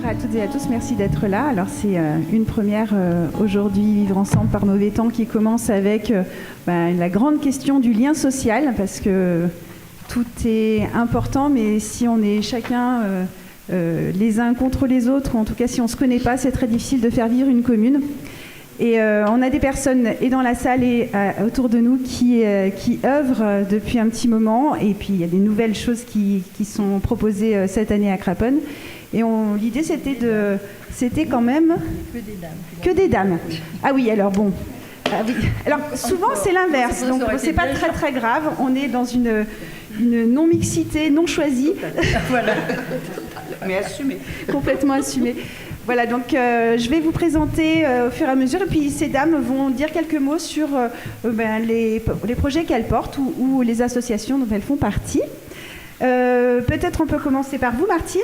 À toutes et à tous, merci d'être là. Alors c'est une première aujourd'hui, Vivre ensemble par Mauvais Temps, qui commence avec la grande question du lien social, parce que tout est important, mais si on est chacun les uns contre les autres, ou en tout cas si on ne se connaît pas, c'est très difficile de faire vivre une commune. Et on a des personnes et dans la salle et autour de nous qui œuvrent depuis un petit moment, et puis il y a des nouvelles choses qui sont proposées cette année à Craponne. Et l'idée, c'était quand même... Que des dames. Ah oui, alors bon. Ah oui. Alors souvent, c'est l'inverse. Donc, c'est pas très, très grave. On est dans une non-mixité, non-choisie. Voilà. Mais assumée. Complètement assumée. Voilà, donc je vais vous présenter au fur et à mesure. Et puis, ces dames vont dire quelques mots sur les projets qu'elles portent ou les associations dont elles font partie. Peut-être on peut commencer par vous, Martine.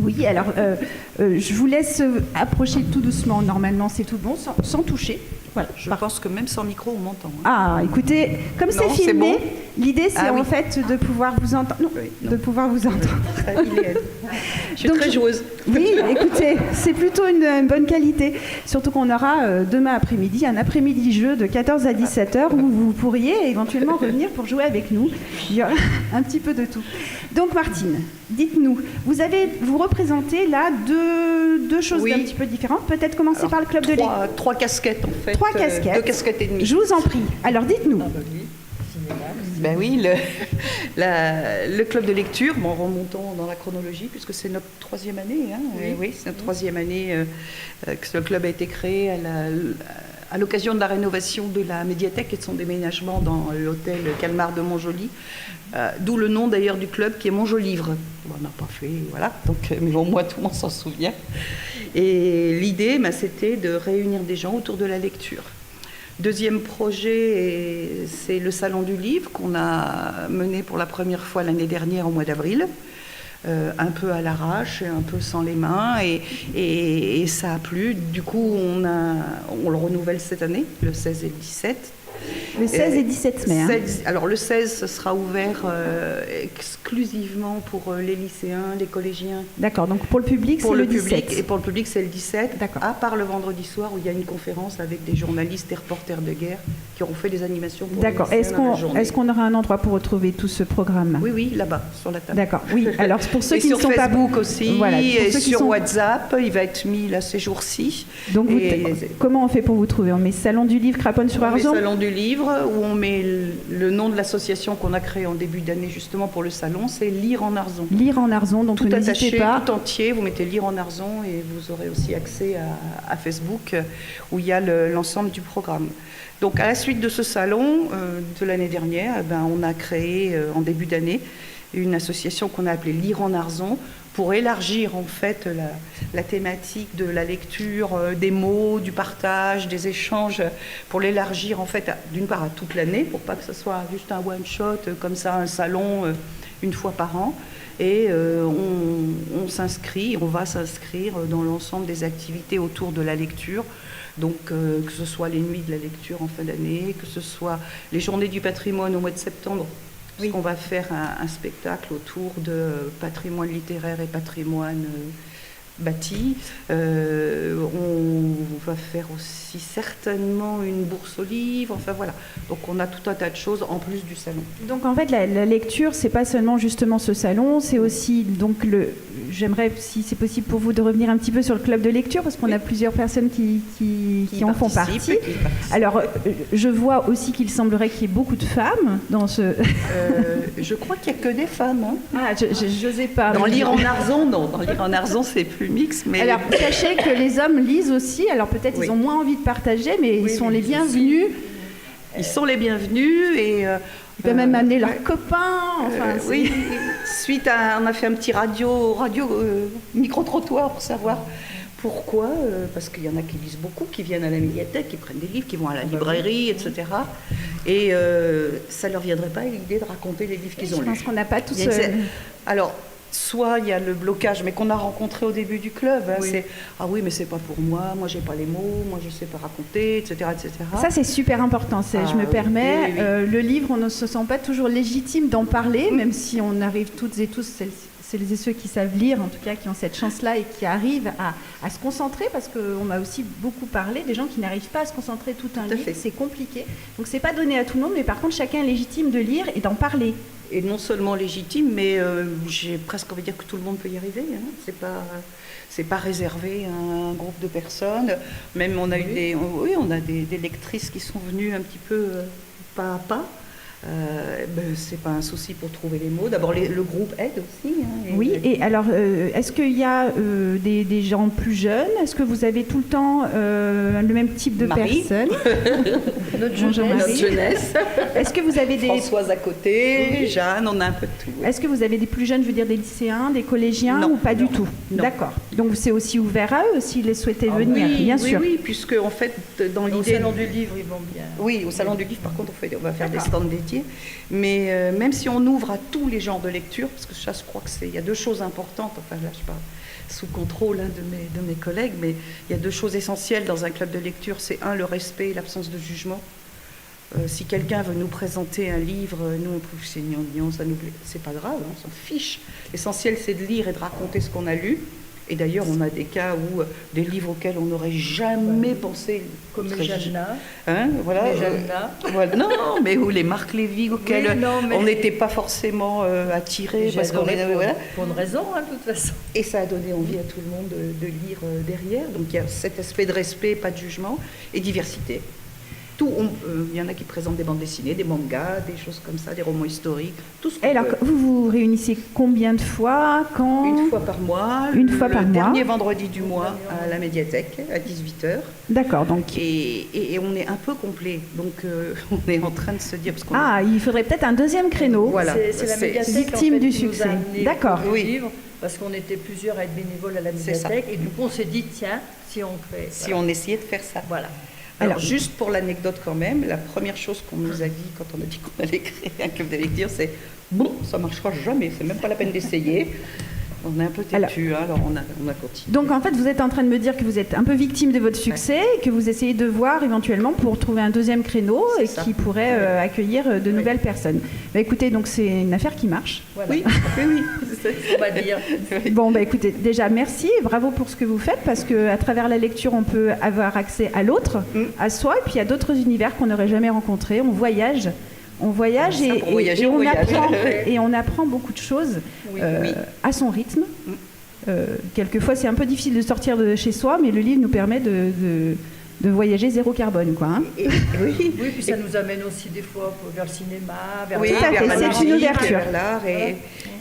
Oui, alors je vous laisse approcher tout doucement. Normalement, c'est tout bon, sans toucher. Voilà. Je pense que même sans micro, on m'entend. Ah, écoutez, comme c'est filmé, bon. L'idée, c'est en fait de pouvoir vous entendre. Non, de pouvoir vous entendre. Je suis très joueuse. Oui, écoutez, c'est plutôt une bonne qualité. Surtout qu'on aura demain après-midi un après-midi jeu de 14 à 17h où vous pourriez éventuellement revenir pour jouer avec nous. Il y aura un petit peu de tout. Donc, Martine, dites-nous, vous représentez là deux choses un petit peu différentes. Peut-être commencer par le club de lecture. Trois casquettes, en fait. 3 casquettes. 2 casquettes et demie. Je vous en prie. Alors, dites-nous. Ben oui, le club de lecture, remontons dans la chronologie, puisque c'est notre 3e année. Hein, oui, c'est notre 3e année que ce club a été créé à l'occasion de la rénovation de la médiathèque et de son déménagement dans l'hôtel Calmar de Montjoly. D'où le nom d'ailleurs du club qui est Montjolivre. On n'a pas fait, voilà, donc, mais au moins tout le monde s'en souvient. Et l'idée, c'était de réunir des gens autour de la lecture. Deuxième projet, c'est le Salon du Livre qu'on a mené pour la première fois l'année dernière au mois d'avril, un peu à l'arrache, un peu sans les mains, et ça a plu. Du coup, on le renouvelle cette année, le 16 et le 17. Le 16 et 17 mai. Alors le 16, ce sera ouvert exclusivement pour les lycéens, les collégiens. D'accord, donc pour le public, c'est le 17. Et pour le public, c'est le 17. D'accord. À part le vendredi soir où il y a une conférence avec des journalistes et reporters de guerre qui auront fait des animations pour les lycéens dans la journée. Est-ce qu'on aura un endroit pour retrouver tout ce programme ? Oui, là-bas, sur la table. D'accord, oui. Alors pour ceux et qui ne sont sur pas... Facebook aussi, voilà, et sur WhatsApp, il va être mis là ces jours-ci. Donc comment on fait pour vous trouver ? On met Salon du Livre, Craponne-sur-Arzon ? On met Salon du Livre, où on met le nom de l'association qu'on a créée en début d'année justement pour le salon, c'est Lire en Arzon. Lire en Arzon, donc tout n'hésitez attaché, pas. tout entier, vous mettez Lire en Arzon et vous aurez aussi accès à Facebook où il y a l'ensemble du programme. Donc à la suite de ce salon de l'année dernière, on a créé en début d'année une association qu'on a appelée Lire en Arzon pour élargir en fait la thématique de la lecture, des mots, du partage, des échanges, pour l'élargir en fait d'une part à toute l'année, pour pas que ce soit juste un one-shot comme ça, un salon une fois par an. Et on va s'inscrire dans l'ensemble des activités autour de la lecture. Donc que ce soit les nuits de la lecture en fin d'année, que ce soit les journées du patrimoine au mois de septembre. On va faire un spectacle autour de patrimoine littéraire et patrimoine bâti. On va faire aussi certainement une bourse aux livres. Enfin voilà. Donc on a tout un tas de choses en plus du salon. Donc en fait la lecture, c'est pas seulement justement ce salon, c'est aussi donc j'aimerais, si c'est possible pour vous, de revenir un petit peu sur le club de lecture, parce qu'on a plusieurs personnes qui en font partie. Alors, je vois aussi qu'il semblerait qu'il y ait beaucoup de femmes dans ce... je crois qu'il n'y a que des femmes. Hein. Ah, j'osais pas. Dans Lire en Arzon, non. Dans Lire en Arzon, c'est plus mix. Mais... Alors, sachez que les hommes lisent aussi. Alors, peut-être ils ont moins envie de partager, mais ils sont les bienvenus. Ils sont les bienvenus et... Ils peuvent même amener leurs copains. Enfin, oui, on a fait un petit radio micro-trottoir Pourquoi Parce qu'il y en a qui lisent beaucoup, qui viennent à la médiathèque, qui prennent des livres, qui vont à la librairie, etc. Et ça ne leur viendrait pas l'idée de raconter les livres qu'ils ont lus. Je pense qu'on n'a pas tous... Alors, soit il y a le blocage, mais qu'on a rencontré au début du club. Hein, c'est « Ah oui, mais c'est pas pour moi, moi j'ai pas les mots, moi je sais pas raconter, etc. etc. » Ça, c'est super important, je me permets. Le livre, on ne se sent pas toujours légitime d'en parler, même si on arrive toutes et tous, celles et ceux qui savent lire, en tout cas, qui ont cette chance-là et qui arrivent à se concentrer, parce qu'on a aussi beaucoup parlé des gens qui n'arrivent pas à se concentrer tout un livre, c'est compliqué. Donc, c'est pas donné à tout le monde, mais par contre, chacun est légitime de lire et d'en parler. Et non seulement légitime, mais j'ai presque envie de dire que tout le monde peut y arriver. Hein. C'est pas réservé à un groupe de personnes. Même on a eu des lectrices qui sont venues un petit peu pas à pas. C'est pas un souci pour trouver les mots. D'abord, le groupe aide aussi. Hein, et alors, est-ce qu'il y a des gens plus jeunes? Est-ce que vous avez tout le temps le même type de personnes? Notre jeunesse. Est-ce que vous avez des... Françoise à côté, Jeanne, on a un peu de tout. Est-ce que vous avez des plus jeunes, je veux dire des lycéens, des collégiens, ou pas du tout? D'accord. Donc c'est aussi ouvert à eux s'ils les souhaitaient venir, bien sûr. Oui, puisque en fait, dans l'idée... Au salon du livre, ils vont bien. Oui, au salon du livre, par contre, on va faire des stands dédiés. Mais même si on ouvre à tous les genres de lecture, parce que ça, je crois qu'il y a deux choses importantes, enfin là je parle sous contrôle de mes collègues, mais il y a deux choses essentielles dans un club de lecture, c'est le respect et l'absence de jugement. Si quelqu'un veut nous présenter un livre, nous on trouve que c'est gnangnan, ça nous plaît, c'est pas grave, on s'en fiche. L'essentiel c'est de lire et de raconter ce qu'on a lu. Et d'ailleurs, on a des cas où des livres auxquels on n'aurait jamais pensé. Comme les Jeanne-là. Hein, voilà. Les Jeanne-là. Voilà, non, mais où les Marc Lévy, auxquels on n'était pas forcément attirés. Parce qu'on pour une raison, hein, de toute façon. Et ça a donné envie à tout le monde de lire derrière. Donc il y a cet aspect de respect, pas de jugement, et diversité. Il y en a qui présentent des bandes dessinées, des mangas, des choses comme ça, des romans historiques, tout ce qu'on Alors, vous vous réunissez combien de fois? Quand? Une fois par mois. Une fois par mois. Le dernier vendredi du mois à la médiathèque, à 18h. D'accord, donc... Et on est un peu complet, donc on est en train de se dire... il faudrait peut-être un deuxième créneau. Voilà. C'est la médiathèque victime du qui succès. Nous a amené D'accord. Livre, parce qu'on était plusieurs à être bénévoles à la médiathèque, et du coup on s'est dit, tiens, si on crée... Si on essayait de faire ça. Voilà. Alors, juste pour l'anecdote quand même, la première chose qu'on nous a dit quand on a dit qu'on allait créer un club de lecture, c'est « Bon, ça ne marchera jamais, c'est même pas la peine d'essayer ». On est un peu têtu, alors on a continué. Donc en fait, vous êtes en train de me dire que vous êtes un peu victime de votre succès, et que vous essayez de voir éventuellement pour trouver un deuxième créneau qui pourrait accueillir de nouvelles personnes. Bah, écoutez, donc c'est une affaire qui marche. Voilà. Oui, on va dire. Bon, bah, écoutez, déjà merci, bravo pour ce que vous faites, parce qu'à travers la lecture, on peut avoir accès à l'autre, à soi, et puis à d'autres univers qu'on n'aurait jamais rencontrés. On voyage. Et on apprend beaucoup de choses à son rythme. Quelquefois, c'est un peu difficile de sortir de chez soi, mais le livre nous permet de voyager zéro carbone, quoi. Hein. Oui, puis ça nous amène aussi des fois vers le cinéma, vers l'art. C'est une ouverture. Vers l'art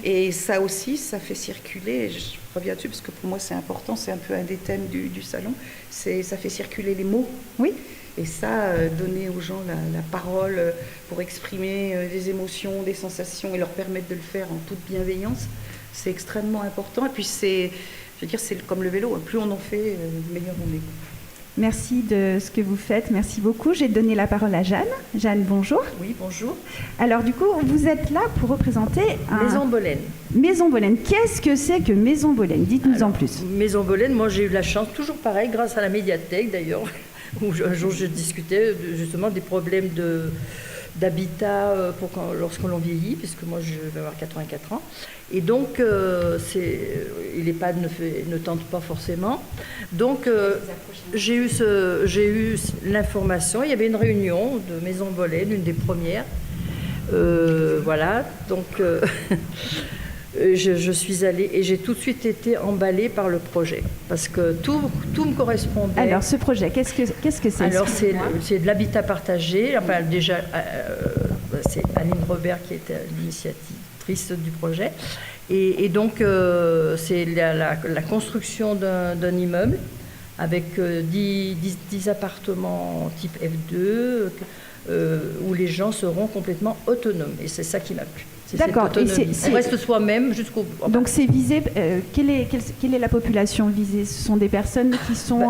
et ça aussi, ça fait circuler. Je reviens dessus parce que pour moi, c'est important. C'est un peu un des thèmes du salon. Ça fait circuler les mots. Oui. Et ça, donner aux gens la parole pour exprimer des émotions, des sensations et leur permettre de le faire en toute bienveillance, c'est extrêmement important. Et puis c'est comme le vélo, plus on en fait, meilleur on est. Merci de ce que vous faites, merci beaucoup. J'ai donné la parole à Jeanne. Jeanne, bonjour. Oui, bonjour. Alors du coup, vous êtes là pour représenter Maison Bolène. Maison Bolène. Qu'est-ce que c'est que Maison Bolène? Dites-nous en plus. Maison Bolène, moi j'ai eu la chance, toujours pareil, grâce à la médiathèque d'ailleurs, où un jour je discutais justement des problèmes d'habitat lorsque l'on vieillit, puisque moi je vais avoir 84 ans. Et donc, l'EHPAD ne tente pas forcément. Donc, j'ai eu l'information, il y avait une réunion de Maison Bolène, une des premières. Voilà, donc je suis allée et j'ai tout de suite été emballée par le projet, parce que tout me correspondait. Alors, ce projet, qu'est-ce que c'est? Alors, c'est de l'habitat partagé. Enfin, déjà, c'est Aline Robert qui était l'initiatrice du projet. Et donc, c'est la construction d'un immeuble avec 10 appartements type F2 où les gens seront complètement autonomes. Et c'est ça qui m'a plu. C'est cette D'accord. Et autonomie. On reste soi-même jusqu'au... Donc c'est visé, quelle est la population visée? Ce sont des personnes qui sont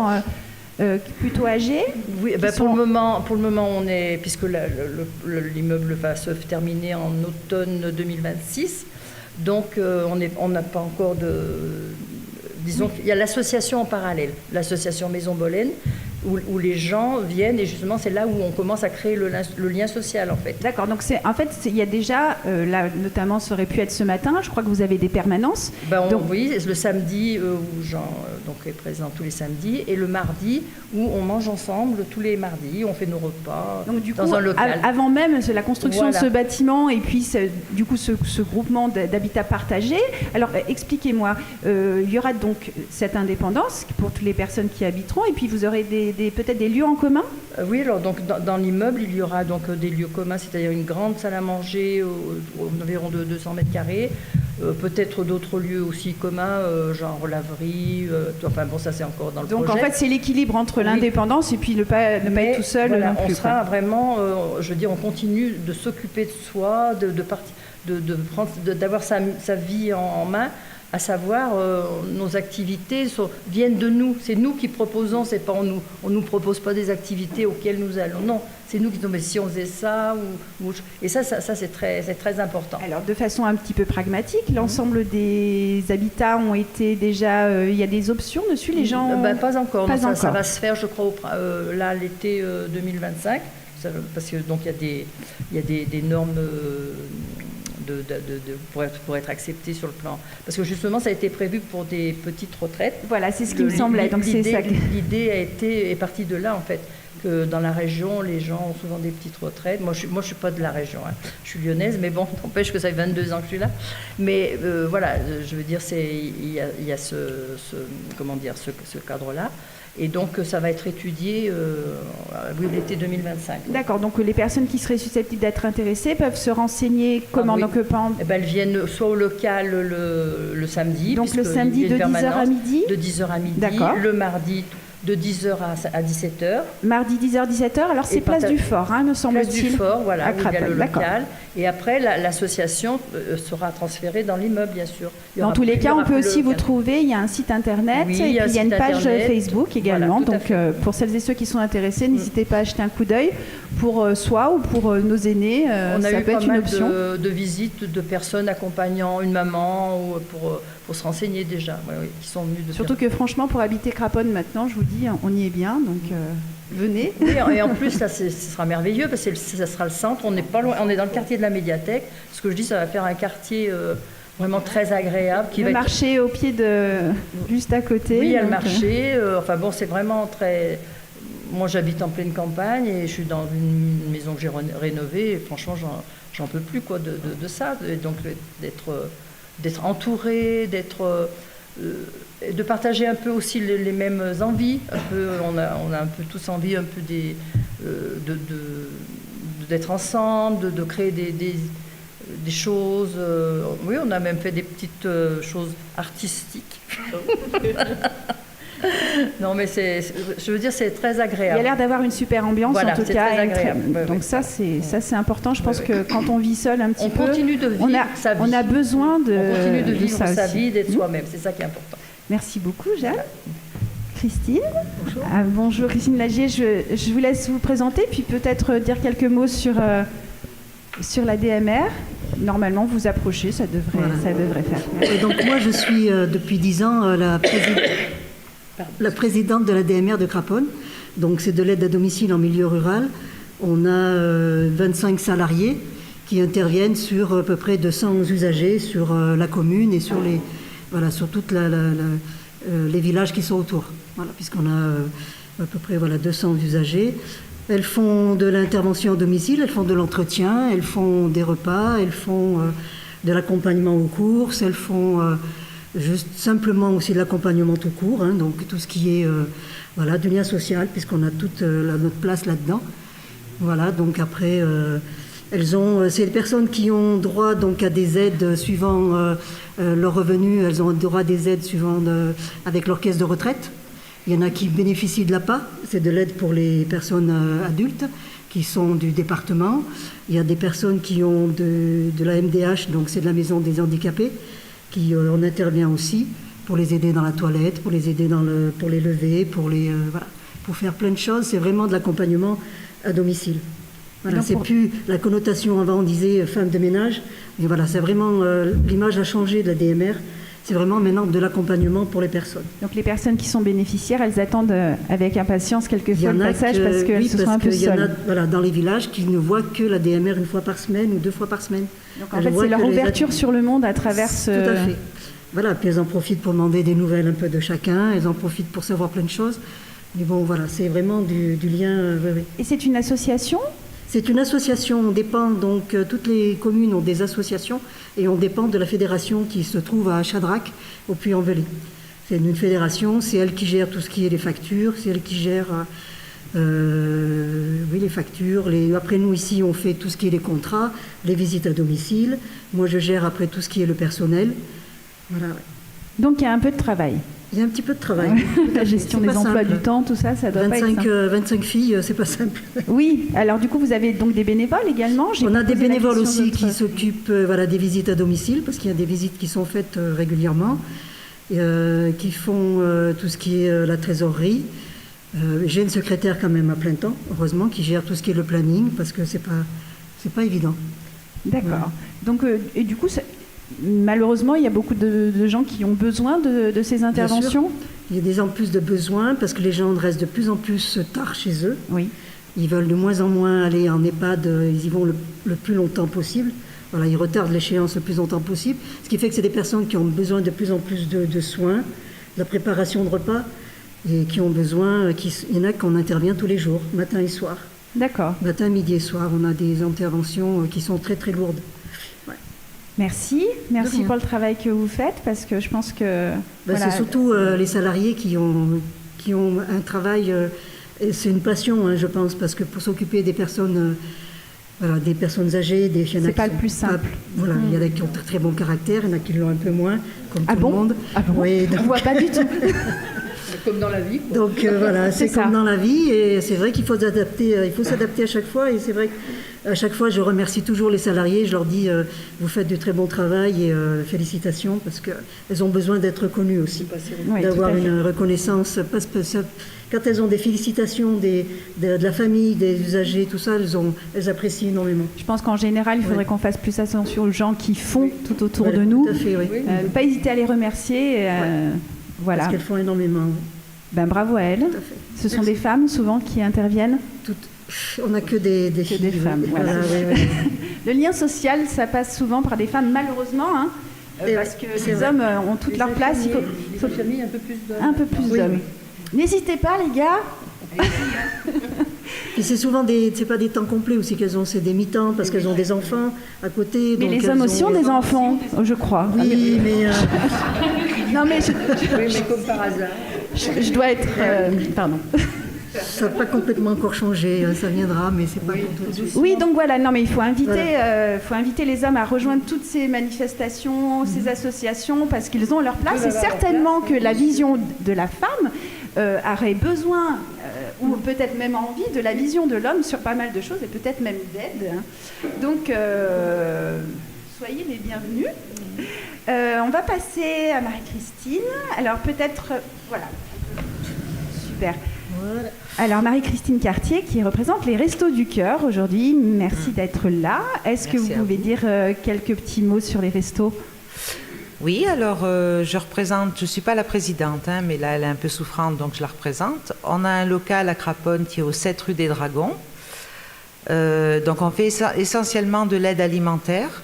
plutôt âgées? Oui, pour le moment, on est, puisque l'immeuble va se terminer en automne 2026, donc on n'a pas encore de... Disons qu'il y a l'association en parallèle, l'association Maison Bolène, où les gens viennent, et justement c'est là où on commence à créer le lien social en fait. D'accord, donc il y a déjà, là notamment ça aurait pu être ce matin, je crois que vous avez des permanences. Oui, le samedi où Jean donc, est présent tous les samedis, et le mardi où on mange ensemble tous les mardis, on fait nos repas donc, du dans coup, un local. Avant même la construction Voilà. de ce bâtiment et puis du coup ce groupement d'habitat partagé, alors expliquez-moi, il y aura donc cette indépendance pour toutes les personnes qui habiteront, et puis vous aurez peut-être des lieux en commun? Oui, alors donc dans l'immeuble, il y aura donc des lieux communs, c'est-à-dire une grande salle à manger environ de 200 mètres carrés, peut-être d'autres lieux aussi communs, genre laverie, enfin bon, ça c'est encore dans le projet. Donc en fait, c'est l'équilibre entre l'indépendance et puis ne pas être tout seul voilà, non plus. On sera vraiment, je veux dire, on continue de s'occuper de soi, d'avoir sa vie en main. À savoir, nos activités viennent de nous. C'est nous qui proposons, c'est pas on nous propose pas des activités auxquelles nous allons. Non, c'est nous qui disons, mais si on faisait ça, et ça c'est très important. Alors, de façon un petit peu pragmatique, l'ensemble des habitats ont été déjà... Il y a des options dessus, les gens... Pas encore. Pas encore. Ça va se faire, je crois, là, l'été 2025, parce que donc il y a des normes... pour être accepté sur le plan. Parce que justement, ça a été prévu pour des petites retraites. Voilà, c'est ce qui me semblait. Donc l'idée est partie de là, en fait, que dans la région, les gens ont souvent des petites retraites. Moi, je suis pas de la région, hein. Je suis lyonnaise, mais bon, n'empêche que ça fait 22 ans que je suis là. Mais voilà, je veux dire, il y a ce cadre-là. Et donc, ça va être étudié l'été 2025. D'accord, donc les personnes qui seraient susceptibles d'être intéressées peuvent se renseigner comment? Oui. Donc, elles viennent soit au local le samedi. Donc le samedi de 10h à midi? De 10h à midi. D'accord. Le mardi de 10h à 17h. Mardi 10h, 17h, alors c'est Place du Fort, hein, me semble-t-il. Place du Fort, voilà, à où il y a le Craponne, local. Et après, l'association sera transférée dans l'immeuble, bien sûr. Dans tous les cas, on peut aussi vous trouver, il y a un site internet, oui, et puis il y a une page Facebook également. Voilà, donc pour celles et ceux qui sont intéressés, n'hésitez pas à jeter un coup d'œil pour soi ou pour nos aînés. On a ça eu peut pas être une mal option. de visites de personnes accompagnant une maman ou pour se renseigner déjà, qui sont venues de Surtout que franchement, pour habiter Craponne maintenant, je vous dis, on y est bien, donc venez. Oui, et en plus, là, ce sera merveilleux parce que ça sera le centre. On n'est pas loin, on est dans le quartier de la médiathèque. Ce que je dis, ça va faire un quartier vraiment très agréable. Le marché au pied juste à côté. Oui, il y a le marché. Enfin bon, c'est vraiment très... Moi, j'habite en pleine campagne et je suis dans une maison que j'ai rénovée. Et franchement, j'en peux plus quoi, de ça. Et donc, d'être entouré, de partager un peu aussi les mêmes envies. On a un peu tous envie un peu d'être ensemble, de créer des choses. Oui, on a même fait des petites choses artistiques. Non, mais je veux dire, c'est très agréable. Il y a l'air d'avoir une super ambiance, voilà, en tout cas. Très agréable. Donc ça, c'est important. Je pense que quand on vit seul un petit peu, on continue de vivre sa vie. On a besoin on continue de vivre sa aussi. vie, d'être soi-même. C'est ça qui est important. Merci beaucoup, Jeanne. Voilà. Christine. Bonjour. Bonjour, Christine Lagier. Je vous laisse vous présenter, puis peut-être dire quelques mots sur la DMR. Normalement, vous approchez, ça devrait faire. Et donc moi, je suis depuis 10 ans la présidente de la DMR de Craponne. Donc c'est de l'aide à domicile en milieu rural. On a 25 salariés qui interviennent sur à peu près 200 usagers sur la commune et sur toutes les villages qui sont autour. Voilà, puisqu'on a à peu près 200 usagers. Elles font de l'intervention à domicile, elles font de l'entretien, elles font des repas, elles font de l'accompagnement aux courses, elles font juste simplement aussi de l'accompagnement tout court, hein, donc tout ce qui est du lien social, puisqu'on a toute notre place là-dedans. Voilà, donc après, c'est des personnes qui ont droit donc à des aides suivant leurs revenus, elles ont droit à des aides suivant avec leur caisse de retraite. Il y en a qui bénéficient de l'APA, c'est de l'aide pour les personnes adultes qui sont du département. Il y a des personnes qui ont de la MDH, donc c'est de la maison des handicapés, qui on intervient aussi pour les aider dans la toilette, pour les aider pour les lever, voilà, pour faire plein de choses. C'est vraiment de l'accompagnement à domicile. Voilà, c'est plus la connotation avant on disait femme de ménage. Mais voilà, c'est vraiment l'image a changé de la DMR. C'est vraiment maintenant de l'accompagnement pour les personnes. Donc les personnes qui sont bénéficiaires, elles attendent avec impatience quelquefois le passage parce qu'elles se sentent un peu seules. Il y en a voilà, dans les villages qui ne voient que la DMR une fois par semaine ou 2 fois par semaine. Donc en fait, c'est leur ouverture sur le monde à travers ce... Tout à fait. Voilà, puis elles en profitent pour demander des nouvelles un peu de chacun, elles en profitent pour savoir plein de choses. Mais bon, voilà, c'est vraiment du lien. Oui. Et c'est une association ? C'est une association, on dépend, donc toutes les communes ont des associations et on dépend de la fédération qui se trouve à Chadrac, au Puy-en-Velay. C'est une fédération, c'est elle qui gère tout ce qui est les factures, c'est elle qui gère les factures. Après nous ici, on fait tout ce qui est les contrats, les visites à domicile. Moi, je gère après tout ce qui est le personnel. Voilà. Donc il y a un peu de travail. Il y a un petit peu de travail. La gestion des emplois du temps, tout ça, ça doit pas être simple. 25 filles, c'est pas simple. Oui, alors du coup, vous avez donc des bénévoles également. On a des bénévoles aussi qui s'occupent des visites à domicile, parce qu'il y a des visites qui sont faites régulièrement, qui font tout ce qui est la trésorerie. J'ai une secrétaire quand même à plein temps, heureusement, qui gère tout ce qui est le planning, parce que c'est pas évident. D'accord. Voilà. Donc, et du coup, malheureusement, il y a beaucoup de gens qui ont besoin de ces interventions. Il y a des en plus de besoins parce que les gens restent de plus en plus tard chez eux. Oui. Ils veulent de moins en moins aller en EHPAD, ils y vont le plus longtemps possible. Voilà, ils retardent l'échéance le plus longtemps possible. Ce qui fait que c'est des personnes qui ont besoin de plus en plus de soins, de la préparation de repas, et qui ont besoin, il y en a qu'on intervient tous les jours, matin et soir. D'accord. Matin, midi et soir, on a des interventions qui sont très très lourdes. Merci pour le travail que vous faites, parce que je pense que... C'est surtout les salariés qui ont un travail, et c'est une passion, je pense, parce que pour s'occuper des personnes âgées, c'est pas le plus simple. Il y en a qui ont très bon caractère, il y en a qui l'ont un peu moins, comme tout le monde. Ah bon, oui, on ne voit pas du tout. Comme dans la vie, quoi. Donc voilà, c'est comme dans la vie, et c'est vrai qu'il faut s'adapter à chaque fois, et c'est vrai qu'à chaque fois je remercie toujours les salariés, je leur dis vous faites du très bon travail et félicitations, parce qu'elles ont besoin d'être reconnues aussi, d'avoir une reconnaissance, parce que quand elles ont des félicitations de la famille, des usagers, tout ça, elles apprécient énormément. Je pense qu'en général, il faudrait qu'on fasse plus attention aux gens qui font tout autour de nous. Tout à fait, oui. Pas hésiter à les remercier. Voilà. Parce qu'elles font énormément. Bravo à elles. Tout à fait. Ce sont des femmes souvent qui interviennent. On n'a que des filles. Des femmes. Voilà. Oui. Le lien social, ça passe souvent par des femmes, malheureusement, parce que les hommes ont toute leur place. Il faut les familles, un peu plus d'hommes. N'hésitez pas, les gars. Et c'est souvent c'est pas des temps complets aussi qu'elles ont, c'est des mi-temps parce qu'elles ont des enfants à côté. Mais les hommes aussi ont des enfants, je crois. Oui, mais non, mais mais comme par hasard. Je dois être. Pardon. Ça n'a pas complètement encore changé, ça viendra, mais c'est pas pour tout de suite. Oui, donc voilà, non, mais il faut inviter les hommes à rejoindre toutes ces manifestations, ces associations, parce qu'ils ont leur place. Et certainement que la vision de la femme aurait besoin, ou peut-être même envie, de la vision de l'homme sur pas mal de choses, et peut-être même d'aide. Donc, soyez les bienvenus. On va passer à Marie-Christine. Alors peut-être, voilà. Super. Voilà. Alors Marie-Christine Cartier qui représente les Restos du Cœur aujourd'hui. Merci d'être là. Est-ce que vous pouvez dire quelques petits mots sur les restos ? Oui, alors je ne suis pas la présidente, mais là elle est un peu souffrante, donc je la représente. On a un local à Craponne qui est au 7 rue des Dragons. Donc on fait essentiellement de l'aide alimentaire.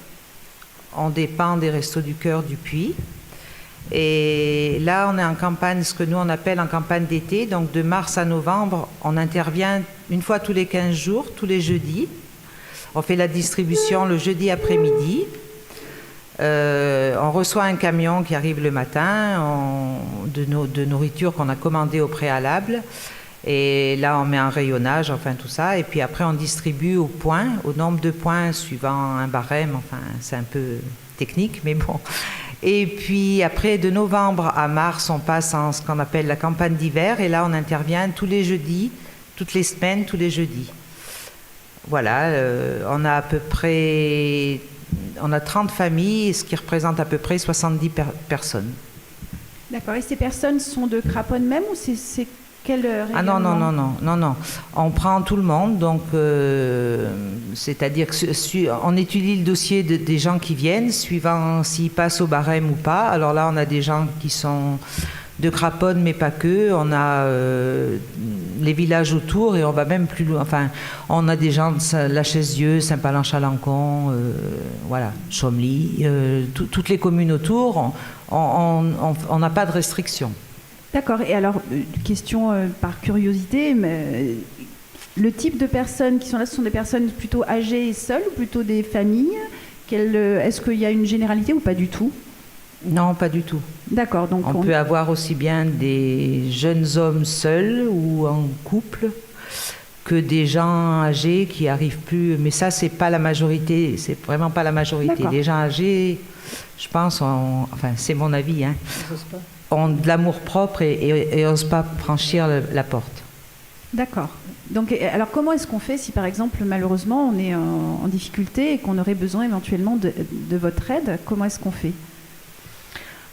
On dépend des Restos du Cœur du Puy. Et là, on est en campagne, ce que nous on appelle en campagne d'été. Donc de mars à novembre, on intervient une fois tous les 15 jours, tous les jeudis. On fait la distribution le jeudi après-midi. On reçoit un camion qui arrive le matin de nourriture qu'on a commandée au préalable. Et là, on met un rayonnage, enfin tout ça. Et puis après, on distribue au point, au nombre de points suivant un barème. Enfin, c'est un peu technique, mais bon. Et puis après, de novembre à mars, on passe en ce qu'on appelle la campagne d'hiver. Et là, on intervient tous les jeudis, toutes les semaines, tous les jeudis. Voilà, on a à peu près... On a 30 familles, ce qui représente à peu près 70 personnes. D'accord. Et ces personnes sont de Craponne même ou c'est quel Ah non, non. On prend tout le monde, donc c'est-à-dire qu'on étudie le dossier des gens qui viennent, suivant s'ils passent au barème ou pas. Alors là, on a des gens qui sont de Craponne, mais pas que. On a les villages autour et on va même plus loin. Enfin, on a des gens de La Chaise-Dieu, Saint-Palin-Chalancon, voilà, Chomely, toutes les communes autour. On n'a pas de restrictions. D'accord. Et alors, question par curiosité, mais le type de personnes qui sont là, ce sont des personnes plutôt âgées et seules ou plutôt des familles? Est-ce qu'il y a une généralité ou pas du tout? Non, pas du tout. D'accord. Donc on peut avoir aussi bien des jeunes hommes seuls ou en couple que des gens âgés qui n'arrivent plus. Mais ça, c'est pas la majorité. C'est vraiment pas la majorité. D'accord. Les gens âgés, je pense, enfin, c'est mon avis, hein, ont de l'amour-propre et n'osent pas franchir la porte. D'accord. Donc, alors comment est-ce qu'on fait si, par exemple, malheureusement, on est en difficulté et qu'on aurait besoin éventuellement de votre aide? Comment est-ce qu'on fait?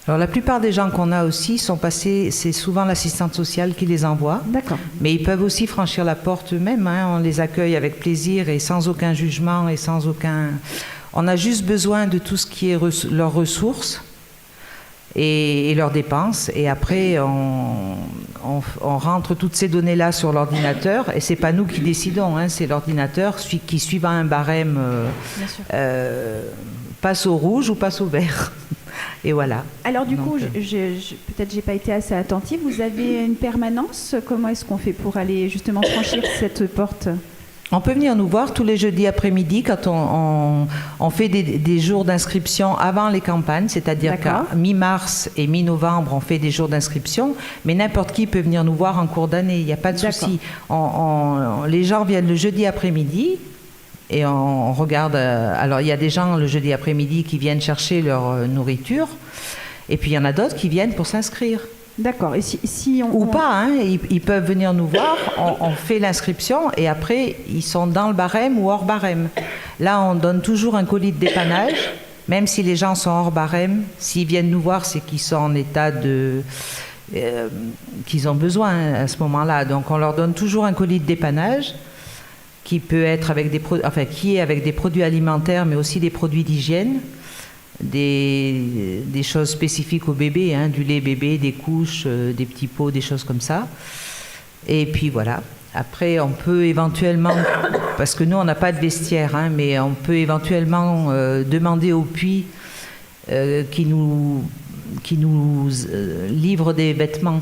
Alors la plupart des gens qu'on a aussi sont passés, c'est souvent l'assistante sociale qui les envoie. D'accord. Mais ils peuvent aussi franchir la porte eux-mêmes, hein. On les accueille avec plaisir et sans aucun jugement et sans aucun... On a juste besoin de tout ce qui est leurs ressources et leurs dépenses. Et après, on rentre toutes ces données-là sur l'ordinateur. Et c'est pas nous qui décidons, hein, c'est l'ordinateur qui, suivant un barème, passe au rouge ou passe au vert. Et voilà. Alors du coup, peut-être j'ai pas été assez attentive. Vous avez une permanence? Comment est-ce qu'on fait pour aller justement franchir cette porte? On peut venir nous voir tous les jeudis après-midi quand on fait des jours d'inscription avant les campagnes, c'est-à-dire qu'à mi-mars et mi-novembre, on fait des jours d'inscription, mais n'importe qui peut venir nous voir en cours d'année, il n'y a pas de souci. Les gens viennent le jeudi après-midi et on regarde... alors, il y a des gens le jeudi après-midi qui viennent chercher leur nourriture, et puis il y en a d'autres qui viennent pour s'inscrire. D'accord. Et si Ou pas, hein, ils peuvent venir nous voir, on fait l'inscription et après ils sont dans le barème ou hors barème. Là, on donne toujours un colis de dépannage, même si les gens sont hors barème. S'ils viennent nous voir, c'est qu'ils sont en état qu'ils ont besoin à ce moment-là. Donc on leur donne toujours un colis de dépannage qui peut être qui est avec des produits alimentaires, mais aussi des produits d'hygiène. Des choses spécifiques au bébé, hein, du lait bébé, des couches, des petits pots, des choses comme ça. Et puis voilà. Après, on peut éventuellement, parce que nous, on n'a pas de vestiaire, hein, mais on peut éventuellement demander au puits qui nous livre des vêtements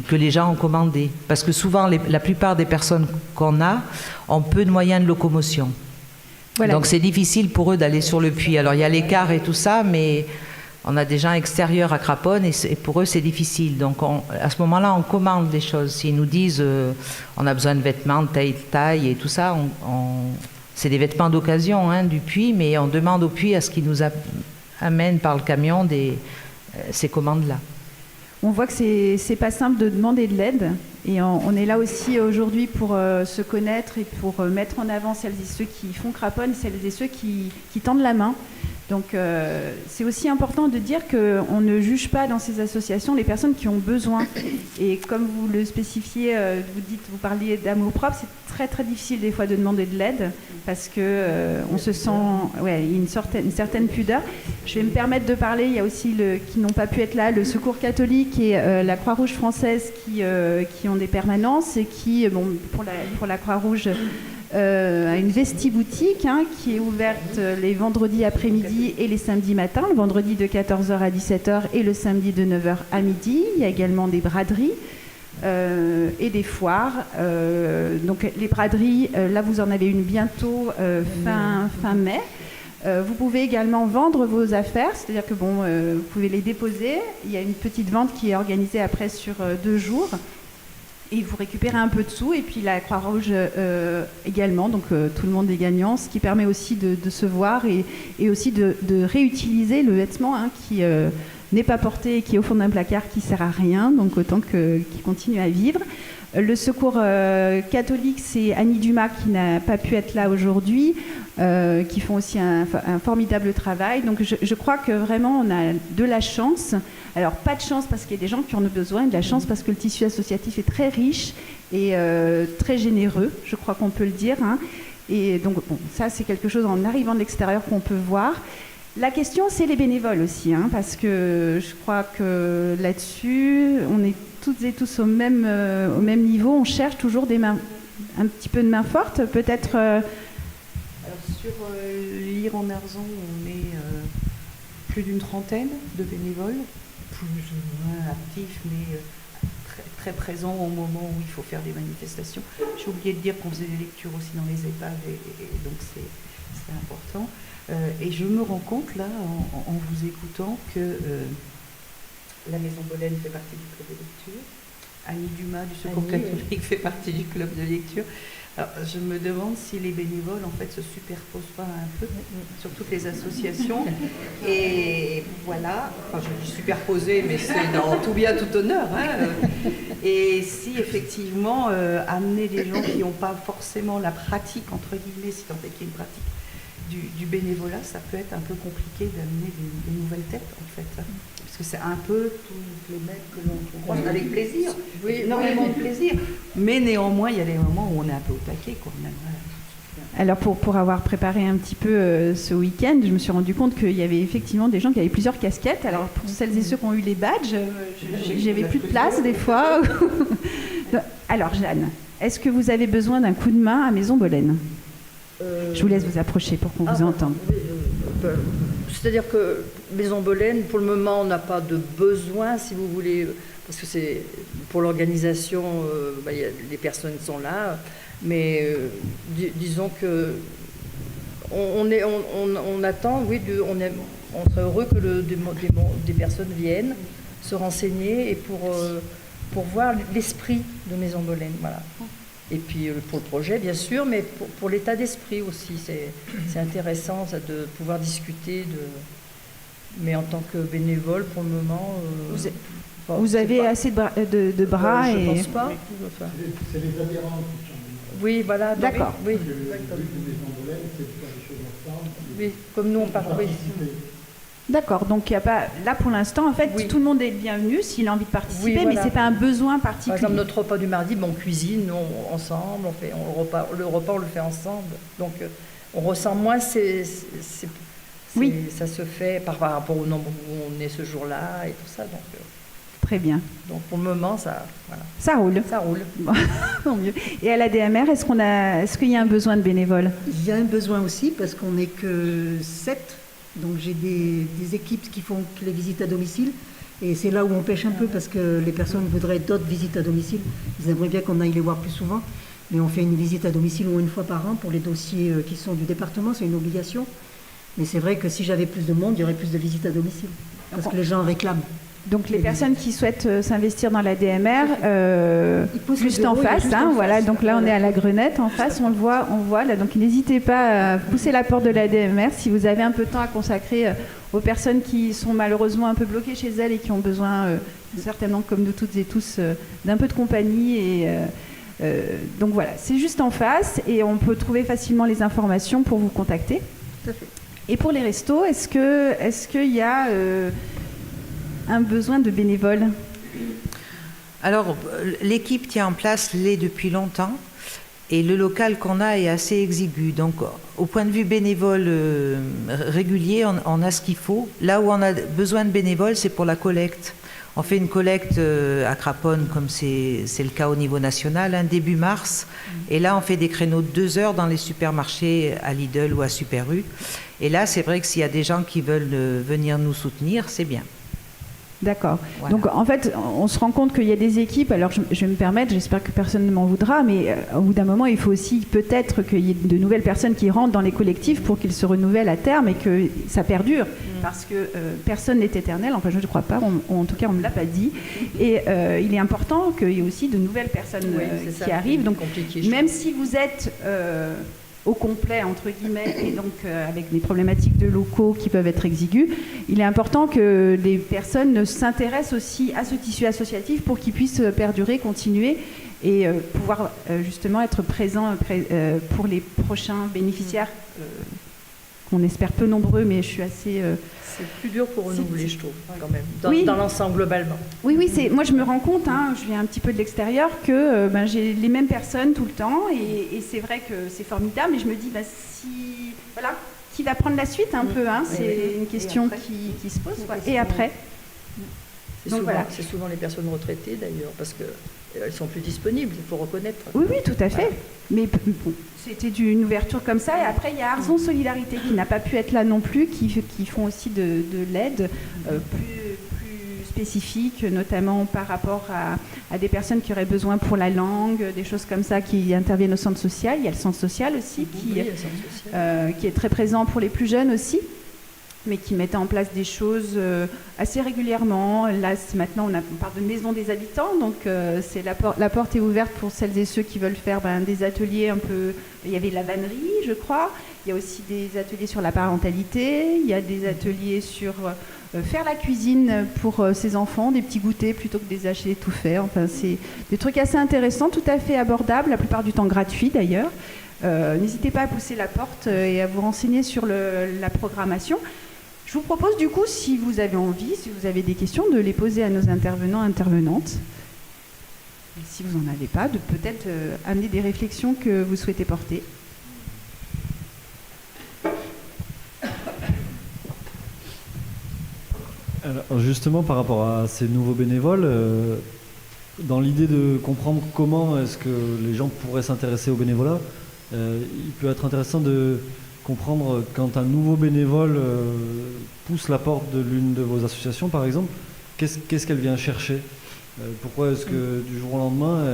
que les gens ont commandés. Parce que souvent, la plupart des personnes qu'on a ont peu de moyens de locomotion. Voilà. Donc c'est difficile pour eux d'aller sur le puits. Alors il y a l'écart et tout ça, mais on a des gens extérieurs à Craponne et pour eux c'est difficile. Donc à ce moment-là, on commande des choses. S'ils nous disent on a besoin de vêtements de telle taille et tout ça, c'est des vêtements d'occasion, hein, du puits, mais on demande au puits à ce qu'ils nous amènent par le camion ces commandes-là. On voit que c'est pas simple de demander de l'aide et on est là aussi aujourd'hui pour se connaître et pour mettre en avant celles et ceux qui font Craponne, celles et ceux qui tendent la main. Donc c'est aussi important de dire qu'on ne juge pas dans ces associations les personnes qui ont besoin. Et comme vous le spécifiez, vous parliez d'amour-propre, c'est très très difficile des fois de demander de l'aide parce que on se sent, une certaine pudeur. Je vais me permettre de parler, il y a aussi qui n'ont pas pu être là, le Secours catholique et la Croix-Rouge française qui ont des permanences et qui, pour la Croix-Rouge, à une vestiboutique qui est ouverte les vendredis après-midi et les samedis matins, le vendredi de 14h à 17h et le samedi de 9h à midi. Il y a également des braderies et des foires. Donc les braderies, là vous en avez une bientôt fin mai. Vous pouvez également vendre vos affaires, c'est-à-dire que vous pouvez les déposer. Il y a une petite vente qui est organisée après sur 2 jours. Et vous récupérez un peu de sous, et puis la Croix-Rouge également, donc tout le monde est gagnant, ce qui permet aussi de se voir et aussi de réutiliser le vêtement qui n'est pas porté et qui est au fond d'un placard, qui ne sert à rien, donc autant qu'il continue à vivre. Le Secours catholique, c'est Annie Dumas qui n'a pas pu être là aujourd'hui, qui font aussi un formidable travail. Donc je crois que vraiment on a de la chance. Alors pas de chance parce qu'il y a des gens qui en ont besoin, et de la chance parce que le tissu associatif est très riche et très généreux, je crois qu'on peut le dire. Et donc bon, ça c'est quelque chose en arrivant de l'extérieur qu'on peut voir. La question, c'est les bénévoles aussi, parce que je crois que là-dessus, on est toutes et tous au même niveau. On cherche toujours un petit peu de main forte, peut-être. Alors sur l'IR en Arzon, on est plus d'une trentaine de bénévoles, plus ou moins actifs, mais très, très présents au moment où il faut faire des manifestations. J'ai oublié de dire qu'on faisait des lectures aussi dans les EHPAD, et donc c'est important. Et je me rends compte, là, en vous écoutant, que la Maison Bolène fait partie du club de lecture. Annie Dumas du Secours catholique fait partie du club de lecture. Alors, je me demande si les bénévoles, en fait, se superposent pas un peu sur toutes les associations. Et voilà, enfin, je dis superposer, mais c'est dans tout bien, tout honneur. Et si, effectivement, amener des gens qui n'ont pas forcément la pratique, entre guillemets, si tant est qu'il y ait une pratique, du bénévolat, ça peut être un peu compliqué d'amener des nouvelles têtes, en fait. Parce que c'est un peu tous les mecs que l'on croise avec plaisir, énormément de plaisir. Mais néanmoins, il y a des moments où on est un peu au taquet, quoi. Alors pour avoir préparé un petit peu ce week-end, je me suis rendu compte qu'il y avait effectivement des gens qui avaient plusieurs casquettes. Alors pour celles et ceux qui ont eu les badges, j'avais plus de place des fois. Alors Jeanne, est-ce que vous avez besoin d'un coup de main à Maison Bolène ? Je vous laisse vous approcher pour qu'on vous entende. C'est-à-dire que Maison Bolène, pour le moment, on n'a pas de besoin, si vous voulez, parce que c'est pour l'organisation, les personnes sont là, mais disons que on attend, oui, on serait heureux que des personnes viennent se renseigner et pour voir l'esprit de Maison Bolène, voilà. Et puis pour le projet, bien sûr, mais pour l'état d'esprit aussi. C'est intéressant ça, de pouvoir discuter. Mais en tant que bénévole, pour le moment... vous avez assez de bras je et... ne pense pas. C'est les adhérents qui sont. Oui, voilà. D'accord. Oui. Le but de Maison Bolène, c'est de faire des choses ensemble. Oui, comme nous on parle. Oui. D'accord, donc il y a pas... Là pour l'instant, en fait, Oui. tout le monde est le bienvenu s'il a envie de participer, Oui, voilà. mais ce n'est pas un besoin Par particulier. exemple, notre repas du mardi, on cuisine ensemble, le repas on le fait ensemble. Donc on ressent moins Oui. ça se fait par rapport au nombre où on est ce jour-là et tout ça. Très bien. Donc pour le moment, ça Ça roule. roule. Tant mieux. Et à l'ADMR, est-ce qu'il y a un besoin de bénévoles ? Il y a un besoin aussi parce qu'on n'est que 7. Donc j'ai des équipes qui font les visites à domicile. Et c'est là où on pêche un peu parce que les personnes voudraient d'autres visites à domicile. Ils aimeraient bien qu'on aille les voir plus souvent. Mais on fait une visite à domicile au moins une fois par an pour les dossiers qui sont du département. C'est une obligation. Mais c'est vrai que si j'avais plus de monde, il y aurait plus de visites à domicile. Parce que les gens réclament. Donc les personnes qui souhaitent s'investir dans la DMR, juste le en bureau, face, juste en voilà. face. Donc là on est à la Grenette, en face, on le voit là. Donc n'hésitez pas à pousser la porte de la DMR si vous avez un peu de temps à consacrer aux personnes qui sont malheureusement un peu bloquées chez elles et qui ont besoin, certainement comme nous toutes et tous, d'un peu de compagnie. Et donc voilà, c'est juste en face et on peut trouver facilement les informations pour vous contacter. Tout à fait. Et pour les restos, est-ce qu'il y a un besoin de bénévoles ? Alors, l'équipe qui est en place l'est depuis longtemps et le local qu'on a est assez exigu. Donc, au point de vue bénévole régulier, on a ce qu'il faut. Là où on a besoin de bénévoles, c'est pour la collecte. On fait une collecte à Craponne, comme c'est le cas au niveau national, début mars. Et là, on fait des créneaux de 2 heures dans les supermarchés à Lidl ou à Super U. Et là, c'est vrai que s'il y a des gens qui veulent venir nous soutenir, c'est bien. D'accord. Voilà. Donc en fait, on se rend compte qu'il y a des équipes, alors je vais me permettre, j'espère que personne ne m'en voudra, mais au bout d'un moment, il faut aussi peut-être qu'il y ait de nouvelles personnes qui rentrent dans les collectifs pour qu'ils se renouvellent à terme et que ça perdure. Parce que personne n'est éternel, enfin je ne crois pas, en tout cas on ne me l'a pas dit. Et il est important qu'il y ait aussi de nouvelles personnes qui arrivent. Donc même si vous êtes au complet, entre guillemets, et donc avec des problématiques de locaux qui peuvent être exiguës, il est important que des personnes s'intéressent aussi à ce tissu associatif pour qu'il puisse perdurer, continuer et pouvoir justement être présent pour les prochains bénéficiaires, qu'on espère peu nombreux, mais je suis assez... C'est plus dur pour renouveler, je trouve, quand même, dans l'ensemble globalement. Oui, moi je me rends compte, je viens un petit peu de l'extérieur, que j'ai les mêmes personnes tout le temps, et c'est vrai que c'est formidable, mais je me dis, qui va prendre la suite un peu, c'est une question qui se pose, quoi. Et après C'est souvent les personnes retraitées d'ailleurs, parce qu'elles sont plus disponibles, il faut reconnaître. Oui, tout à fait. Mais bon, c'était une ouverture comme ça. Et après, il y a Arzon Solidarité qui n'a pas pu être là non plus, qui font aussi de l'aide plus spécifique, notamment par rapport à des personnes qui auraient besoin pour la langue, des choses comme ça, qui interviennent au centre social. Il y a le centre social aussi, qui est très présent pour les plus jeunes aussi, mais qui mettent en place des choses assez régulièrement. Là, maintenant, on parle de maison des habitants, donc c'est la porte est ouverte pour celles et ceux qui veulent faire des ateliers un peu... Il y avait la vannerie, je crois. Il y a aussi des ateliers sur la parentalité. Il y a des ateliers sur faire la cuisine pour ses enfants, des petits goûters plutôt que des acheter tout faits. Enfin, c'est des trucs assez intéressants, tout à fait abordables, la plupart du temps gratuits d'ailleurs. N'hésitez pas à pousser la porte et à vous renseigner sur la programmation. Je vous propose du coup, si vous avez envie, si vous avez des questions, de les poser à nos intervenants, intervenantes. Et si vous n'en avez pas, de peut-être amener des réflexions que vous souhaitez porter. Alors justement, par rapport à ces nouveaux bénévoles, dans l'idée de comprendre comment est-ce que les gens pourraient s'intéresser au bénévolat, il peut être intéressant de comprendre quand un nouveau bénévole pousse la porte de l'une de vos associations, par exemple, qu'est-ce qu'elle vient chercher ? Pourquoi est-ce que du jour au lendemain,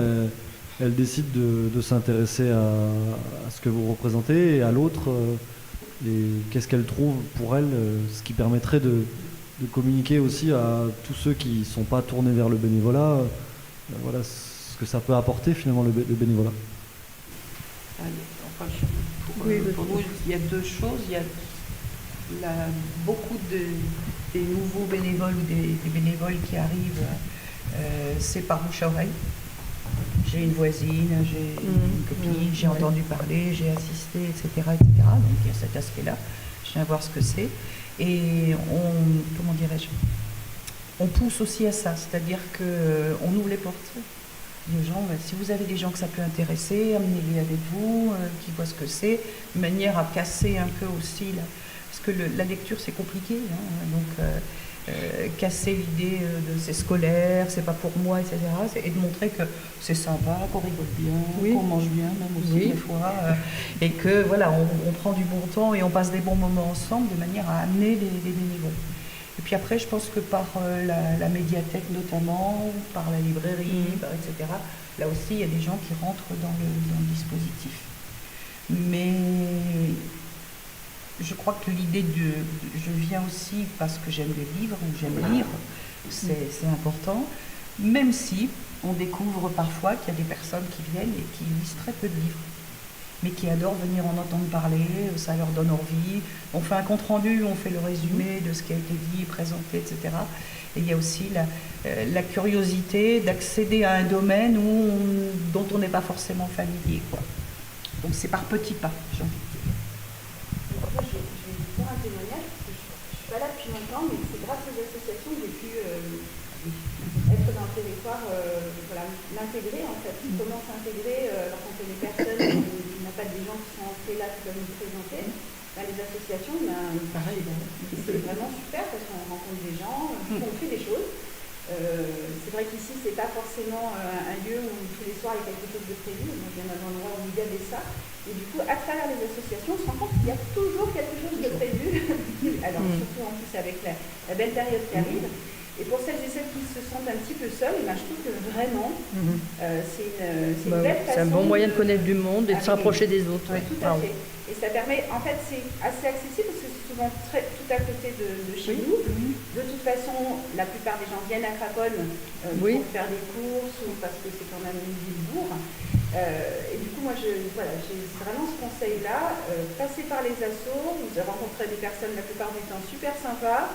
elle décide de s'intéresser à ce que vous représentez et à l'autre, et qu'est-ce qu'elle trouve pour elle, ce qui permettrait de communiquer aussi à tous ceux qui ne sont pas tournés vers le bénévolat, voilà ce que ça peut apporter finalement le bénévolat. Pour nous, il y a deux choses. Il y a beaucoup des nouveaux bénévoles ou des bénévoles qui arrivent, c'est par bouche à oreille. J'ai une voisine, j'ai une copine, j'ai entendu parler, j'ai assisté, etc., etc. Donc il y a cet aspect-là. Je viens voir ce que c'est. Et on pousse aussi à ça, c'est-à-dire qu'on ouvre les portes. Les gens, si vous avez des gens que ça peut intéresser, amenez-les avec vous, qui voient ce que c'est, de manière à casser un peu aussi, parce que la lecture c'est compliqué, donc casser l'idée de c'est scolaire, c'est pas pour moi, etc., et de montrer que c'est sympa, qu'on rigole bien, qu'on mange bien, même aussi des fois, et que voilà, on prend du bon temps et on passe des bons moments ensemble de manière à amener les bénévoles. Et puis après, je pense que par la médiathèque notamment, par la librairie, etc., là aussi, il y a des gens qui rentrent dans le dispositif. Mais je crois que l'idée je viens aussi parce que j'aime les livres, ou j'aime lire, c'est important, même si on découvre parfois qu'il y a des personnes qui viennent et qui lisent très peu de livres, mais qui adorent venir en entendre parler, ça leur donne envie. On fait un compte-rendu, on fait le résumé de ce qui a été dit, présenté, etc. Et il y a aussi la curiosité d'accéder à un domaine dont on n'est pas forcément familier, quoi. Donc c'est par petits pas, j'ai envie de dire. Moi, je vais vous faire un témoignage, parce que je ne suis pas là depuis longtemps, mais c'est grâce aux associations que j'ai pu être dans le territoire, l'intégrer en fait. Comment s'intégrer alors qu'on connaît personne, il n'y a pas des gens qui sont entrés là qui peuvent nous présenter. Les associations, c'est vraiment super parce qu'on rencontre des gens, on fait des choses. C'est vrai qu'ici, c'est pas forcément un lieu où tous les soirs il y a quelque chose de prévu. Moi, je viens d'un endroit où il y avait ça. Et du coup, à travers les associations, on se rend compte qu'il y a toujours quelque chose de prévu. Alors, surtout en plus avec la belle période qui arrive. Et pour celles et celles qui se sentent un petit peu seules, je trouve que vraiment, c'est une belle façon. C'est un bon moyen de connaître du monde et de se rapprocher des autres. Oui, tout à fait. Et ça permet, en fait, c'est assez accessible parce que c'est souvent tout à côté de chez nous. De toute façon, la plupart des gens viennent à Craponne pour faire des courses ou parce que c'est quand même une ville-bourg. Et du coup, moi, j'ai vraiment ce conseil-là. Passer par les assos, vous rencontrez des personnes la plupart du temps super sympas,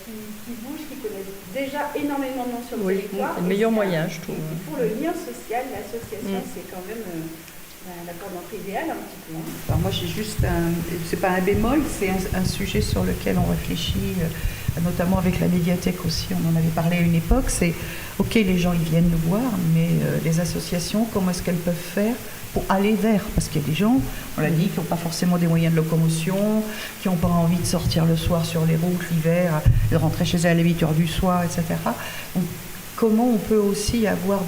qui bougent, qui connaissent déjà énormément de monde sur le territoire. C'est le meilleur moyen, je trouve. Et pour le lien social, l'association, c'est quand même la porte d'entrée idéale un petit peu. Alors moi, j'ai juste c'est pas un bémol, c'est un sujet sur lequel on réfléchit, notamment avec la médiathèque aussi, on en avait parlé à une époque, c'est ok, les gens ils viennent nous voir, mais les associations, comment est-ce qu'elles peuvent faire pour aller vers, parce qu'il y a des gens, on l'a dit, qui n'ont pas forcément des moyens de locomotion, qui n'ont pas envie de sortir le soir sur les routes l'hiver, de rentrer chez elles à 8h du soir, etc. Donc, comment on peut aussi avoir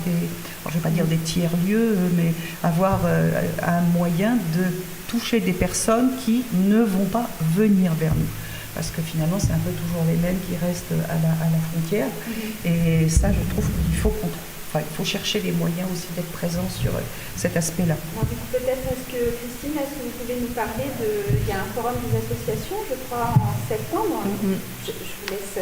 je ne vais pas dire des tiers-lieux, mais avoir un moyen de toucher des personnes qui ne vont pas venir vers nous. Parce que finalement, c'est un peu toujours les mêmes qui restent à la frontière. Et ça, je trouve qu'il faut il faut chercher les moyens aussi d'être présent sur cet aspect-là. Peut-être, Christine, est-ce que vous pouvez nous parler il y a un forum des associations, je crois, en septembre. Je vous laisse,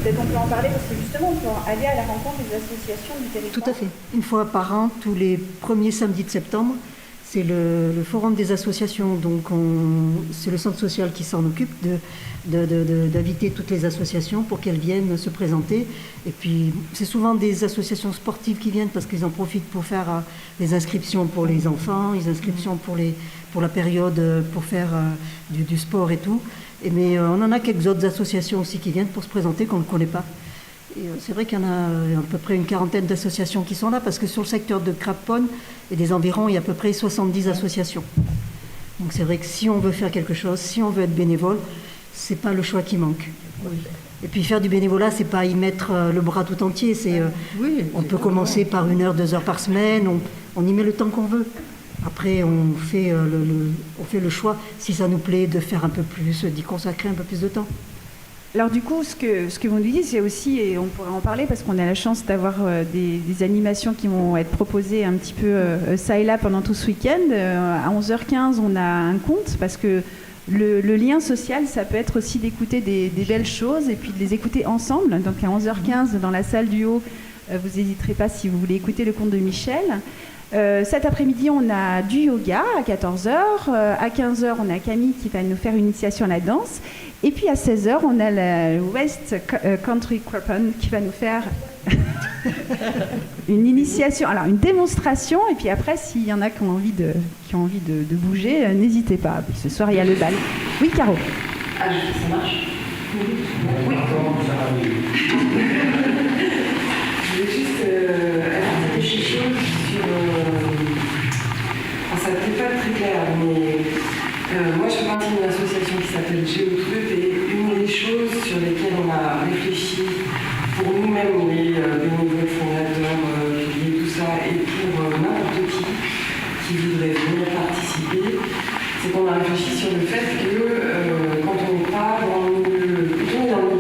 peut-être on peut en parler parce que justement, on peut aller à la rencontre des associations du territoire. Tout à fait. Une fois par an, tous les premiers samedis de septembre, c'est le forum des associations. Donc, c'est le centre social qui s'en occupe d'inviter toutes les associations pour qu'elles viennent se présenter. Et puis, c'est souvent des associations sportives qui viennent parce qu'ils en profitent pour faire des inscriptions pour les enfants, des inscriptions pour la période, pour faire du sport et tout. Mais on en a quelques autres associations aussi qui viennent pour se présenter qu'on ne connaît pas. Et c'est vrai qu'il y en a à peu près une quarantaine d'associations qui sont là, parce que sur le secteur de Craponne et des environs, il y a à peu près 70 associations. Donc c'est vrai que si on veut faire quelque chose, si on veut être bénévole, c'est pas le choix qui manque. Et puis faire du bénévolat, c'est pas y mettre le bras tout entier. On peut commencer par 1 heure, 2 heures par semaine, on y met le temps qu'on veut. Après, on fait le choix, si ça nous plaît, de faire un peu plus, d'y consacrer un peu plus de temps. Alors du coup, ce que vous nous dites, c'est aussi, et on pourrait en parler parce qu'on a la chance d'avoir des animations qui vont être proposées un petit peu ça et là pendant tout ce week-end. À 11h15, on a un compte parce que le lien social, ça peut être aussi d'écouter des belles choses et puis de les écouter ensemble. Donc à 11h15, dans la salle du haut, vous n'hésiterez pas si vous voulez écouter le conte de Michel. Cet après-midi, on a du yoga à 14h. À 15h, on a Camille qui va nous faire une initiation à la danse. Et puis à 16h, on a la West Country Craponne qui va nous faire une initiation, alors une démonstration. Et puis après, s'il y en a qui ont envie de bouger, n'hésitez pas. Ce soir, il y a le bal. Oui, Caro. Ah, ça marche? Oui. Je voulais juste apporter des choses sur... ça n'était pas très clair, mais moi je fais partie d'une association qui s'appelle Géotrup et une des choses sur lesquelles on a réfléchi pour nous-mêmes, les bénévoles fondateurs, piliers, tout ça, et pour n'importe qui voudrait venir participer, c'est qu'on a réfléchi sur le fait que quand on n'est pas dans le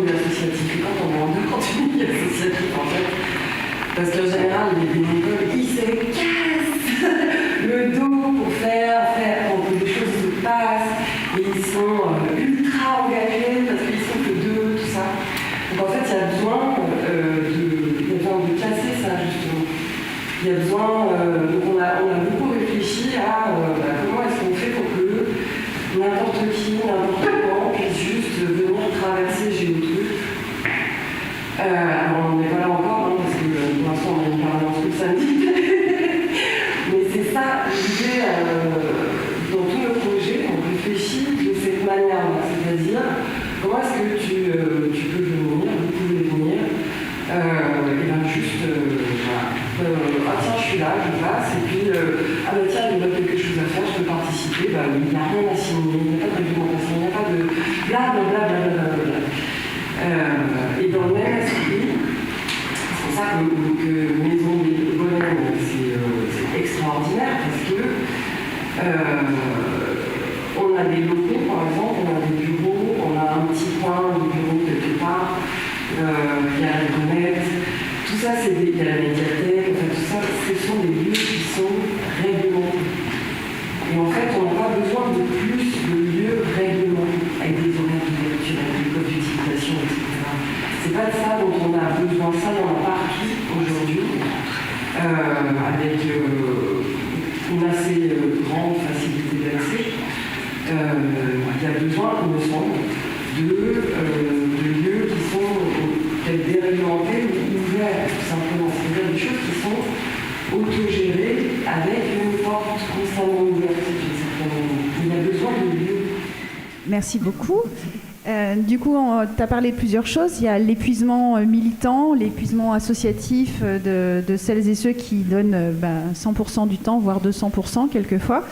milieu associatif, et quand on est en dehors du milieu associatif en fait, parce qu'en général, les bénévoles, ils se cassent le dos pour faire pour que les choses se passent, et ils sont ultra engagés parce qu'ils sont que deux, tout ça. Donc en fait, il y a besoin de casser ça, justement. Il y a besoin, donc on a beaucoup réfléchi à comment est-ce qu'on fait pour que n'importe qui, n'importe quand puisse juste venir traverser Géotrup. Alors on n'est pas là encore, parce que pour l'instant on a une permanence le samedi. Mais c'est ça l'idée dans tous nos projets, on réfléchit de cette manière-là, c'est-à-dire comment est-ce que tu peux venir, vous pouvez venir, et bien juste voilà. Ah tiens, je suis là, je passe, et puis ah ben tiens, il y a quelque chose à faire, je peux participer, bah oui, il n'y a rien à signer, il n'y a pas de réglementation, il n'y a pas de blablabla. Et dans le même esprit, c'est pour ça que Maison des Bonhommes, c'est extraordinaire parce que on a des locaux, par exemple, on a des bureaux, on a un petit coin de bureau quelque part, il y a la comète, tout ça, il y a la médiathèque, enfin, tout ça, ce sont des lieux qui sont réglementés. Et en fait, on n'a pas besoin de plus de lieux réglementés, avec des horaires d'ouverture, avec des codes d'utilisation, etc. C'est pas de ça dont on a besoin, ça, il y en a partout aujourd'hui, avec une assez grande facilité d'accès. Il y a besoin, il me semble, de lieux qui sont peut-être déréglementés ou ouverts, tout simplement. C'est-à-dire des choses qui sont autogérées avec une porte constamment ouverte, d'une certaine manière. Il y a besoin de lieux. Merci beaucoup. Du coup, tu as parlé de plusieurs choses. Il y a l'épuisement militant, l'épuisement associatif de celles et ceux qui donnent 100% du temps, voire 200% quelquefois.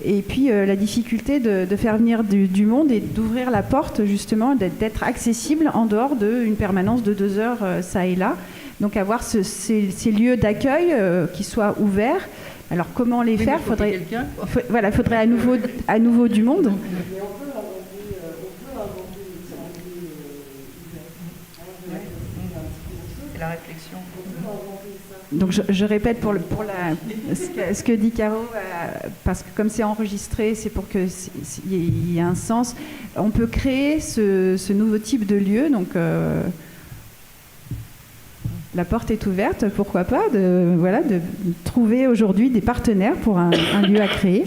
Et puis la difficulté de faire venir du monde et d'ouvrir la porte, justement, d'être accessible en dehors d'une permanence de 2 heures ça et là. Donc avoir ces lieux d'accueil qui soient ouverts. Alors comment les faire? Faudrait à nouveau du monde. C'est la réflexion. Donc je répète ce que dit Caro, parce que comme c'est enregistré, c'est pour qu'il y ait un sens. On peut créer ce nouveau type de lieu, donc la porte est ouverte, pourquoi pas, de trouver aujourd'hui des partenaires pour un lieu à créer.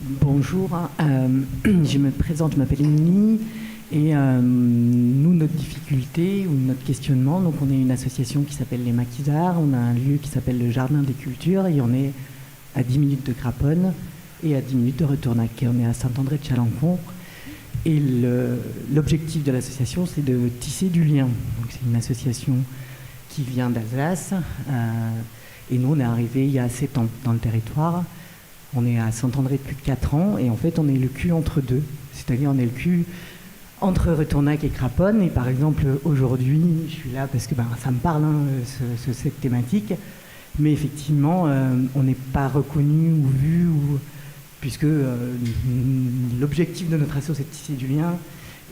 Bonjour, je me présente, je m'appelle Émilie. Et nous, notre difficulté ou notre questionnement, donc on est une association qui s'appelle les Maquisards, on a un lieu qui s'appelle le Jardin des Cultures et on est à 10 minutes de Craponne et à 10 minutes de Retournac. Et on est à Saint-André de Chalancon. Et l'objectif de l'association, c'est de tisser du lien. Donc c'est une association qui vient d'Alsace et nous, on est arrivés il y a 7 ans dans le territoire. On est à Saint-André depuis 4 ans et en fait, on est le cul entre deux. C'est-à-dire, on est le cul entre Retournac et Craponne, et par exemple aujourd'hui, je suis là parce que ça me parle, cette thématique, mais effectivement, on n'est pas reconnu ou vu, puisque l'objectif de notre asso, c'est de tisser du lien,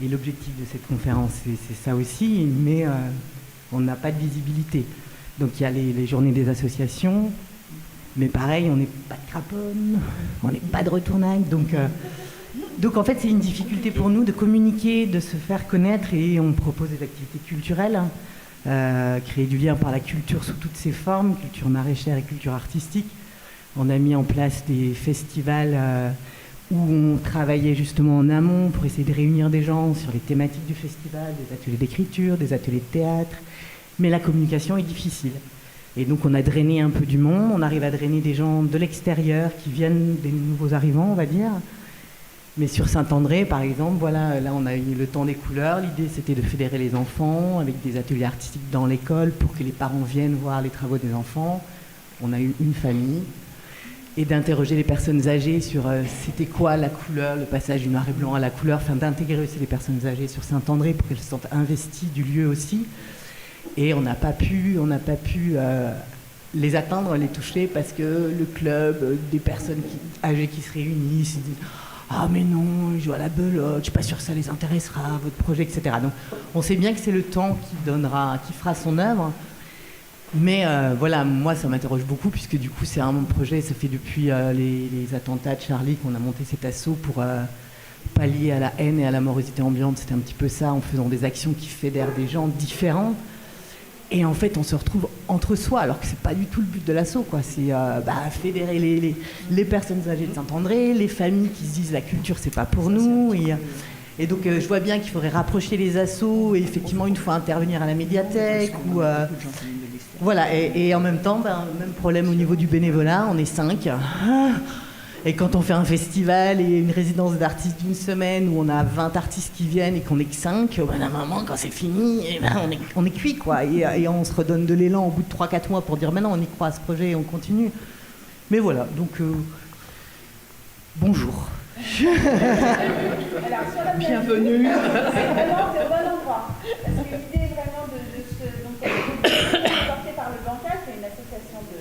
et l'objectif de cette conférence, c'est ça aussi, mais on n'a pas de visibilité. Donc il y a les journées des associations, mais pareil, on n'est pas de Craponne, on n'est pas de Retournac, donc en fait, c'est une difficulté pour nous de communiquer, de se faire connaître, et on propose des activités culturelles, créer du lien par la culture sous toutes ses formes, culture maraîchère et culture artistique. On a mis en place des festivals où on travaillait justement en amont pour essayer de réunir des gens sur les thématiques du festival, des ateliers d'écriture, des ateliers de théâtre, mais la communication est difficile. Et donc on a drainé un peu du monde, on arrive à drainer des gens de l'extérieur qui viennent, des nouveaux arrivants, on va dire. Mais sur Saint-André, par exemple, là on a eu le temps des couleurs. L'idée, c'était de fédérer les enfants avec des ateliers artistiques dans l'école pour que les parents viennent voir les travaux des enfants. On a eu une famille. Et d'interroger les personnes âgées sur c'était quoi la couleur, le passage du noir et blanc à la couleur, enfin d'intégrer aussi les personnes âgées sur Saint-André pour qu'elles se sentent investies du lieu aussi. Et on n'a pas pu les atteindre, les toucher, parce que le club, des personnes âgées qui se réunissent, ils disent « Ah mais non, ils jouent à la belote, je suis pas sûr que ça les intéressera, votre projet, etc. » Donc on sait bien que c'est le temps qui fera son œuvre. Mais voilà, moi ça m'interroge beaucoup, puisque du coup c'est un projet, ça fait depuis les attentats de Charlie qu'on a monté cet assaut pour pallier à la haine et à la morosité ambiante. C'était un petit peu ça, en faisant des actions qui fédèrent des gens différents. Et en fait, on se retrouve entre soi, alors que c'est pas du tout le but de l'assaut, quoi. C'est fédérer les personnes âgées de Saint-André, les familles qui se disent la culture c'est pas pour nous. Et donc je vois bien qu'il faudrait rapprocher les assos et effectivement une fois intervenir à la médiathèque ou voilà. Et en même temps, même problème au niveau du bénévolat, on est 5. Et quand on fait un festival et une résidence d'artistes d'une semaine où on a 20 artistes qui viennent et qu'on n'est que 5, à un moment, quand c'est fini, on est cuit, quoi. Et on se redonne de l'élan au bout de 3-4 mois pour dire maintenant on y croit à ce projet et on continue. Mais voilà, donc bonjour. Bienvenue. C'est vraiment au bon endroit. Parce que l'idée vraiment de ce. Donc, porté par le Bancal, qui est une association de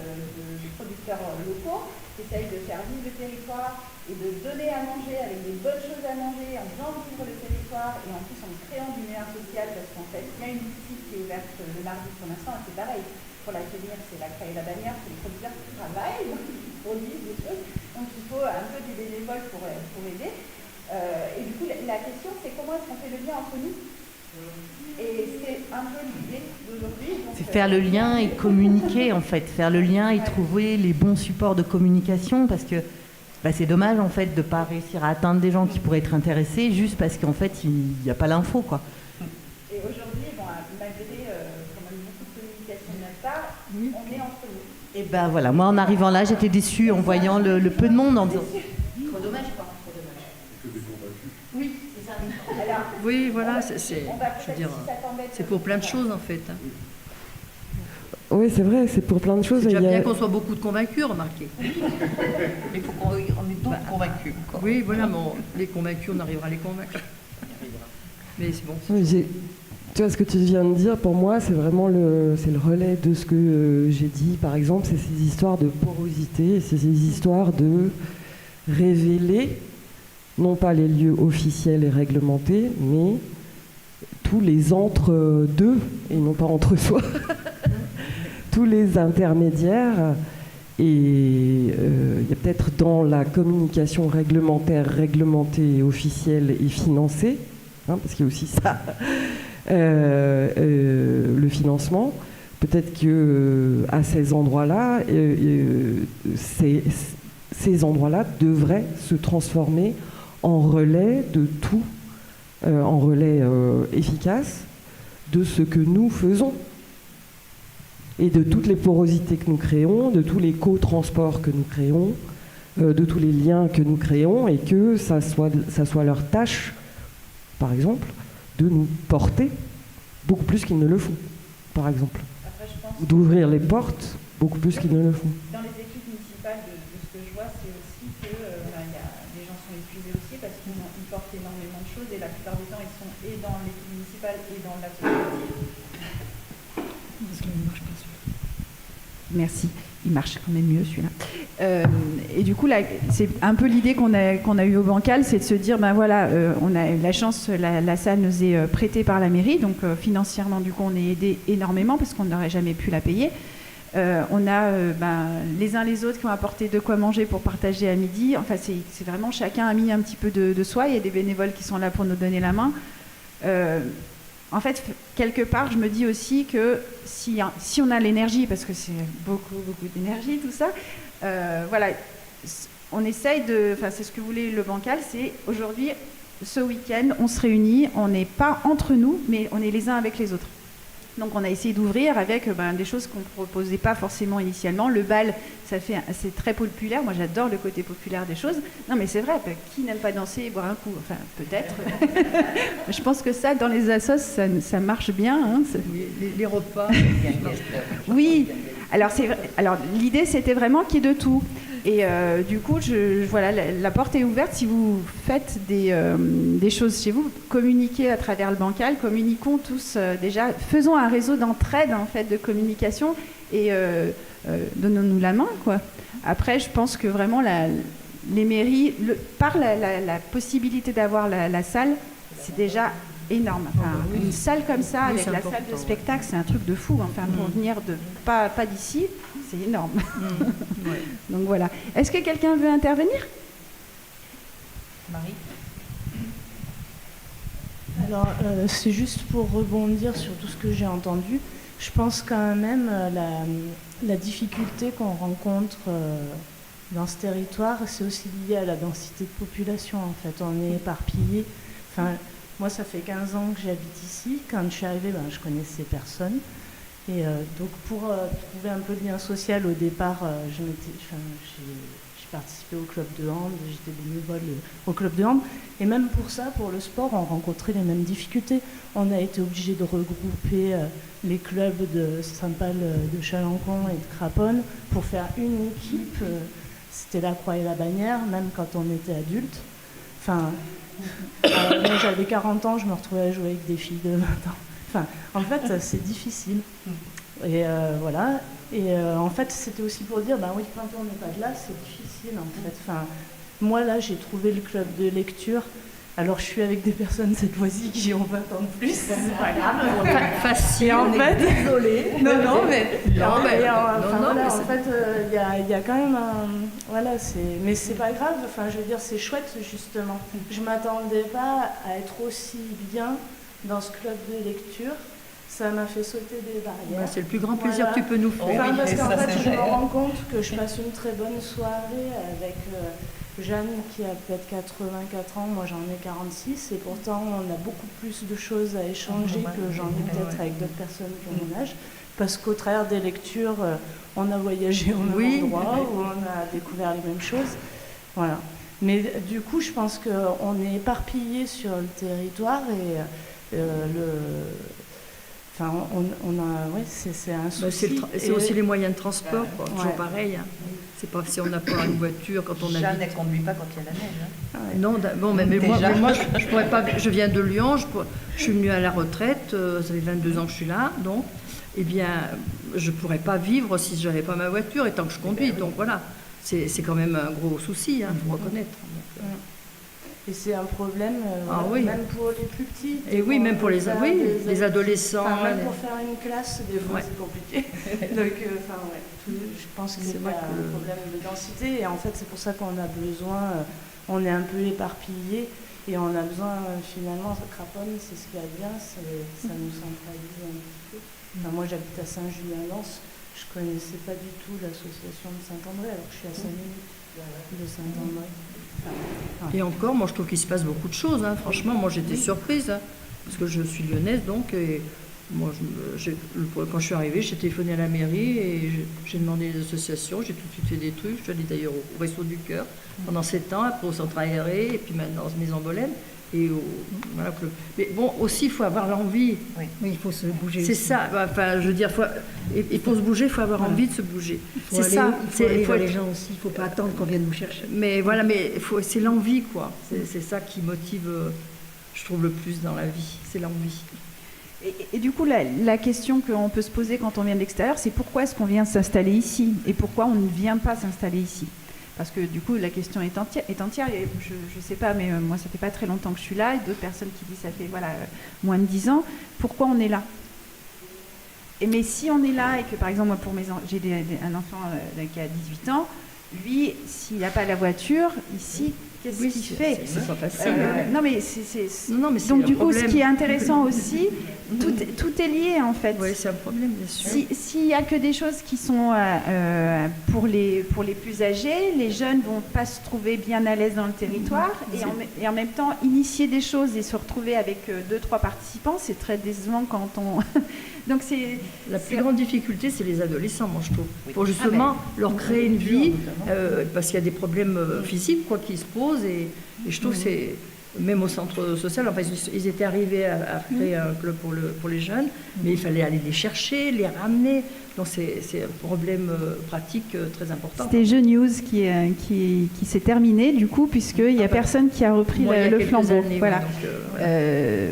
production producteurs locaux, qui essayent de faire vivre le territoire et de donner à manger avec des bonnes choses à manger, en faisant vivre le territoire et en plus en créant du lien social, parce qu'en fait, il y a une boutique qui est ouverte le mardi pour l'instant, et c'est pareil. Pour l'accueillir, c'est la Croix et la Bannière, c'est les producteurs qui travaillent, donc ils produisent des choses. Donc il faut un peu du bénévole pour aider. Et du coup, la question, c'est comment est-ce qu'on fait le lien entre nous? Et c'est un peu l'idée d'aujourd'hui. C'est faire le lien et communiquer, en fait. Faire le lien et trouver les bons supports de communication, parce que c'est dommage, en fait, de ne pas réussir à atteindre des gens qui pourraient être intéressés, juste parce qu'en fait, il n'y a pas l'info, quoi. Et aujourd'hui, malgré quand même beaucoup de communication de notre part, on est entre nous. Et ben voilà, moi en arrivant là, j'étais déçue en voyant le peu de monde en disant. Trop dommage, quoi. Trop dommage. Oui, c'est ça. Alors, oui, voilà, je veux dire, c'est pour plein de choses en fait. Oui, c'est vrai, c'est pour plein de choses. C'est déjà bien qu'on soit beaucoup de convaincus, remarquez. Mais il faut qu'on est tous convaincus. Quoi. Oui, voilà, bon, les convaincus, on arrivera à les convaincre. Mais c'est bon. Oui, tu vois, ce que tu viens de dire, pour moi, c'est vraiment le relais de ce que j'ai dit. Par exemple, c'est ces histoires de porosité, c'est ces histoires de révéler, non pas les lieux officiels et réglementés, mais tous les entre-deux, et non pas entre soi, tous les intermédiaires. Et il y a peut-être dans la communication réglementaire, réglementée, officielle et financée, parce qu'il y a aussi ça, le financement, peut-être que à ces endroits-là, ces endroits-là devraient se transformer en relais de tout, en relais efficace de ce que nous faisons et de toutes les porosités que nous créons, de tous les co-transports que nous créons, de tous les liens que nous créons, et que ça soit leur tâche, par exemple, de nous porter beaucoup plus qu'ils ne le font, par exemple. Après, je pense d'ouvrir les portes beaucoup plus qu'ils ne le font. Dans les équipes municipales, de ce que je vois, c'est aussi que les gens sont épuisés aussi parce qu'ils portent énormément de choses et la plupart du temps, ils sont et dans l'équipe municipale et dans l'associative. Merci. Il marche quand même mieux celui-là. Et du coup, là, c'est un peu l'idée qu'on a eue au Bancal, c'est de se dire, ben voilà, on a la chance, la salle nous est prêtée par la mairie, donc financièrement, du coup, on est aidé énormément parce qu'on n'aurait jamais pu la payer. On a les uns les autres qui ont apporté de quoi manger pour partager à midi. Enfin, c'est vraiment chacun a mis un petit peu de soi. Il y a des bénévoles qui sont là pour nous donner la main. En fait, quelque part, je me dis aussi que si on a l'énergie, parce que c'est beaucoup d'énergie, tout ça, voilà, on essaye de... Enfin, c'est ce que voulait le Bancal, c'est aujourd'hui, ce week-end, on se réunit, on n'est pas entre nous, mais on est les uns avec les autres. Donc on a essayé d'ouvrir avec des choses qu'on ne proposait pas forcément initialement. Le bal, c'est très populaire. Moi, j'adore le côté populaire des choses. Non, mais c'est vrai, qui n'aime pas danser et boire un coup? Enfin, peut-être. Je pense que ça, dans les assos, ça marche bien. Hein. Les repas. Oui. Alors, l'idée, c'était vraiment qu'il y ait de tout. Et du coup, voilà, la porte est ouverte. Si vous faites des choses chez vous, communiquez à travers le Bancal, communiquons tous déjà, faisons un réseau d'entraide en fait de communication et donnons-nous la main, quoi. Après, je pense que vraiment les mairies, par la possibilité d'avoir la salle, c'est déjà énorme. Enfin, une salle comme ça, avec la salle de spectacle, c'est un truc de fou. Enfin, pour venir pas d'ici, c'est énorme. Ouais. Donc voilà. Est-ce que quelqu'un veut intervenir? Marie? Alors, c'est juste pour rebondir sur tout ce que j'ai entendu. Je pense quand même la difficulté qu'on rencontre dans ce territoire, c'est aussi lié à la densité de population. En fait, on est éparpillé. Enfin, moi, ça fait 15 ans que j'habite ici. Quand je suis arrivée, je connaissais personne. Et donc, pour trouver un peu de lien social, au départ, j'ai participé au club de hand, j'étais bénévole au club de hand. Et même pour ça, pour le sport, on rencontrait les mêmes difficultés. On a été obligé de regrouper les clubs de Saint-Pal, de Chalancon et de Craponne pour faire une équipe. C'était la Croix et la Bannière, même quand on était adulte. Enfin, moi j'avais 40 ans, je me retrouvais à jouer avec des filles de 20 ans. Enfin, en fait, c'est difficile. Et voilà. Et en fait, c'était aussi pour dire, ben oui, quand on n'est pas de là, c'est difficile en fait. Enfin, moi là, j'ai trouvé le club de lecture. Alors, je suis avec des personnes cette fois-ci qui ont 20 ans de plus. C'est pas grave. Facile, en fait, désolée. Non, mais en fait, il y a quand même un... Voilà, mais c'est pas grave. Enfin, je veux dire, c'est chouette, justement. Je m'attendais pas à être aussi bien dans ce club de lecture. Ça m'a fait sauter des barrières. C'est le plus grand plaisir que tu peux nous faire. Enfin, parce qu'en fait, je me rends compte que je passe une très bonne soirée avec Jeanne qui a peut-être 84 ans, moi j'en ai 46, et pourtant on a beaucoup plus de choses à échanger que j'en ai peut-être avec d'autres personnes qui ont mon âge, parce qu'au travers des lectures, on a voyagé au même endroit, où on a découvert les mêmes choses. Voilà. Mais du coup, je pense qu'on est éparpillé sur le territoire et Enfin, c'est un souci. C'est aussi les moyens de transport, quoi. Toujours pareil. Hein. C'est pas si on n'a pas une voiture quand on habite. Jeanne ne conduit pas quand il y a la neige. Hein. Non, bon, mais moi je pourrais pas. Je viens de Lyon, je suis venue à la retraite, ça fait 22 ans que je suis là, donc, eh bien, je pourrais pas vivre si je n'avais pas ma voiture et tant que je conduis. Donc voilà, c'est quand même un gros souci, hein, faut reconnaître. Donc, et c'est un problème même pour les plus petits. Et oui, même pour les adolescents. Enfin, même pour faire une classe, des fois c'est compliqué. Donc, je pense qu'il y a un problème de densité. Et en fait, c'est pour ça qu'on a besoin, on est un peu éparpillé. Et on a besoin, finalement, Craponne, c'est ce qu'il y a de bien, ça nous centralise un petit peu. Enfin, moi, j'habite à Saint-Julien-Lens. Je ne connaissais pas du tout l'association de Saint-André, alors que je suis à 5 minutes de Saint-André. Et encore, moi je trouve qu'il se passe beaucoup de choses. Hein. Franchement, moi j'étais surprise, hein, parce que je suis lyonnaise, donc et moi, quand je suis arrivée, j'ai téléphoné à la mairie et j'ai demandé des associations, j'ai tout de suite fait des trucs. Je suis allée d'ailleurs au Resto du Cœur pendant 7 ans, après au Centre Aéré, et puis maintenant aux Maisons Bolène. Voilà, mais bon, aussi, il faut avoir l'envie. Oui, il faut se bouger. C'est ça. Enfin, je veux dire, il faut se bouger, il faut avoir envie de se bouger. C'est ça. Il faut aller les gens aussi. Il ne faut pas attendre qu'on vienne nous chercher. Mais voilà, c'est l'envie, quoi. C'est ça qui motive, je trouve, le plus dans la vie. C'est l'envie. Et du coup, la question qu'on peut se poser quand on vient de l'extérieur, c'est pourquoi est-ce qu'on vient s'installer ici et pourquoi on ne vient pas s'installer ici? Parce que du coup, la question est entière. Et je ne sais pas, mais moi, ça fait pas très longtemps que je suis là. Et d'autres personnes qui disent ça fait moins de 10 ans. Pourquoi on est là? Mais si on est là et que, par exemple, moi, j'ai un enfant qui a 18 ans, lui, s'il n'a pas la voiture, ici, qu'est-ce qu'il fait? C'est pas facile. Non, mais donc, du coup, ce qui est intéressant aussi, tout est lié, en fait. Oui, c'est un problème, bien sûr. S'il n'y a que des choses qui sont pour les plus âgés, les jeunes vont pas se trouver bien à l'aise dans le territoire. Et en même temps, initier des choses et se retrouver avec 2-3 participants, c'est très décevant quand on... Donc la plus grande difficulté, c'est les adolescents, moi, je trouve. Pour justement leur créer une vie, parce qu'il y a des problèmes physiques qui se posent. Et je trouve que c'est... Même au centre social, enfin, ils étaient arrivés à créer un club pour les jeunes, mais il fallait aller les chercher, les ramener. Donc c'est un problème pratique très important. C'était Jeux News qui s'est terminé du coup, puisqu'il n'y a personne qui a repris le flambeau. Années, voilà.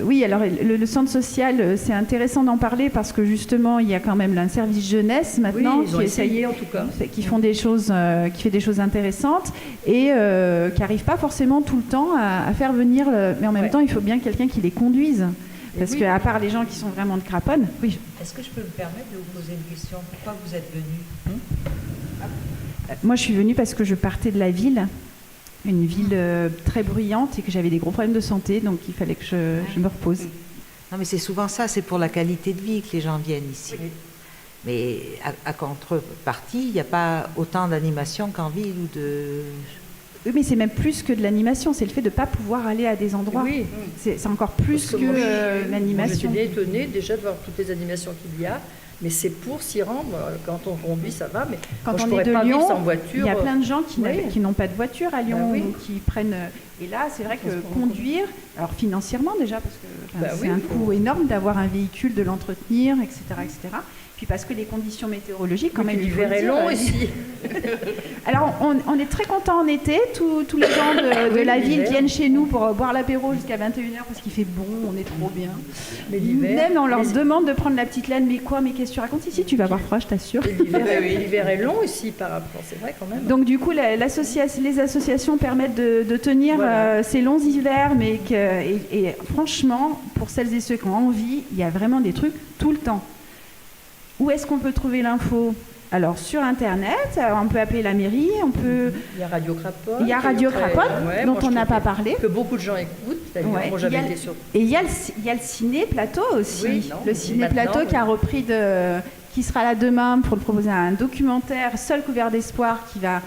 Oui, alors le centre social, c'est intéressant d'en parler parce que justement, il y a quand même un service jeunesse maintenant ils ont essayé, en tout cas, qui font des choses, qui fait des choses intéressantes et qui n'arrive pas forcément tout le temps à faire venir. Mais en même temps, il faut bien quelqu'un qui les conduise. Parce qu'à part les gens qui sont vraiment de Craponne... Oui. Est-ce que je peux me permettre de vous poser une question? Pourquoi vous êtes venu? Moi, je suis venue parce que je partais de la ville, une ville très bruyante et que j'avais des gros problèmes de santé, donc il fallait que je me repose. Non, mais c'est souvent ça, c'est pour la qualité de vie que les gens viennent ici. Oui. Mais à contrepartie, il n'y a pas autant d'animation qu'en ville ou de... Oui, mais c'est même plus que de l'animation, c'est le fait de ne pas pouvoir aller à des endroits. Oui. C'est encore plus que l'animation. J'étais étonnée déjà de voir toutes les animations qu'il y a, mais c'est pour s'y rendre. Quand on conduit, ça va, mais quand moi, on je pourrais est de pas Lyon, vivre sans voiture. Il y a plein de gens qui n'ont pas de voiture à Lyon, ou qui prennent... Et là, c'est vrai que conduire, alors financièrement déjà, parce que c'est un coût énorme d'avoir un véhicule, de l'entretenir, etc., etc. Puis parce que les conditions météorologiques, quand Oui, même, puis il faut l'hiver le est dire, long ici. Alors, on est très contents en été. Tous les gens de Oui, la ville l'hiver. viennent chez nous pour boire l'apéro jusqu'à 21h parce qu'il fait bon, on est trop bien. Mais l'hiver, Même on leur demande de prendre la petite laine. Mais quoi, mais qu'est-ce que tu racontes ici? Tu vas avoir froid, je t'assure. l'hiver est long ici par rapport, c'est vrai quand même. Donc du coup, les associations permettent de tenir Voilà. ces longs hivers, mais et franchement, pour celles et ceux qui ont envie, il y a vraiment des trucs tout le temps. Où est-ce qu'on peut trouver l'info? Alors sur Internet, on peut appeler la mairie, on peut... Il y a Radio Craponne. Il y a Radio Craponne, dont on n'a pas parlé. Que beaucoup de gens écoutent. D'ailleurs, Ouais. moi j'avais été sur... Et il y a le Ciné Plateau aussi. Oui, non, Le mais Ciné maintenant, Plateau qui a oui. repris qui sera là demain pour proposer un documentaire Seul couvert d'espoir qui va,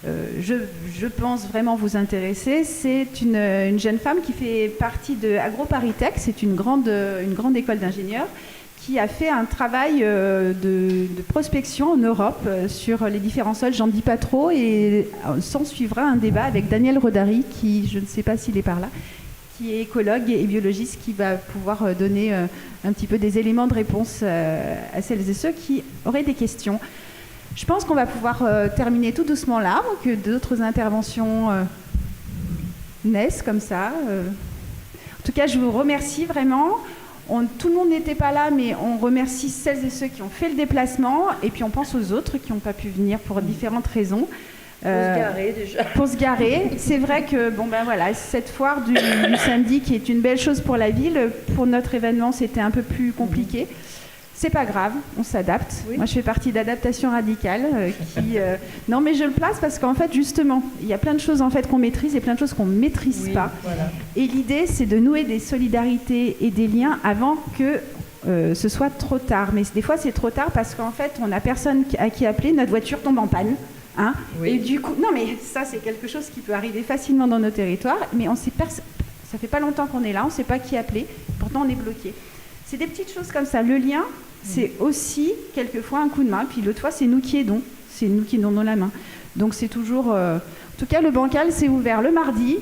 je pense, vraiment vous intéresser. C'est une jeune femme qui fait partie de AgroParisTech. C'est une grande école d'ingénieurs qui a fait un travail de prospection en Europe sur les différents sols. J'en dis pas trop, et s'en suivra un débat avec Daniel Rodari, qui, je ne sais pas s'il est par là, qui est écologue et biologiste, qui va pouvoir donner un petit peu des éléments de réponse à celles et ceux qui auraient des questions. Je pense qu'on va pouvoir terminer tout doucement là, que d'autres interventions naissent comme ça. En tout cas, je vous remercie vraiment. Tout le monde n'était pas là, mais on remercie celles et ceux qui ont fait le déplacement, et puis on pense aux autres qui n'ont pas pu venir pour différentes raisons. Pour se garer déjà. Pour se garer. C'est vrai que voilà, cette foire du samedi qui est une belle chose pour la ville, pour notre événement c'était un peu plus compliqué. C'est pas grave, on s'adapte. Oui. Moi je fais partie d'Adaptation Radicale non, mais je le place parce qu'en fait justement il y a plein de choses en fait qu'on maîtrise et plein de choses qu'on maîtrise Oui, pas. voilà. Et l'idée c'est de nouer des solidarités et des liens avant que ce soit trop tard. Mais des fois c'est trop tard parce qu'en fait on n'a personne à qui appeler, notre voiture tombe en panne. Hein, Oui. et du coup, non mais ça c'est quelque chose qui peut arriver facilement dans nos territoires, mais ça fait pas longtemps qu'on est là, on ne sait pas qui appeler, pourtant on est bloqué. C'est des petites choses comme ça. Le lien, c'est aussi quelquefois un coup de main, puis l'autre fois c'est nous qui aidons, c'est nous qui donnons la main. Donc c'est toujours... En tout cas, le bancal c'est ouvert le mardi,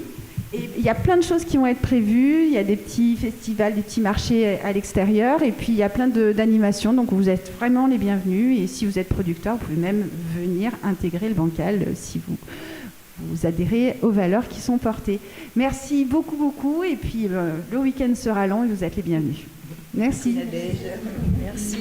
et il y a plein de choses qui vont être prévues, il y a des petits festivals, des petits marchés à l'extérieur, et puis il y a plein d'animations, donc vous êtes vraiment les bienvenus, et si vous êtes producteur, vous pouvez même venir intégrer le bancal si vous adhérez aux valeurs qui sont portées. Merci beaucoup, beaucoup, et puis le week-end sera long et vous êtes les bienvenus. Merci. Merci.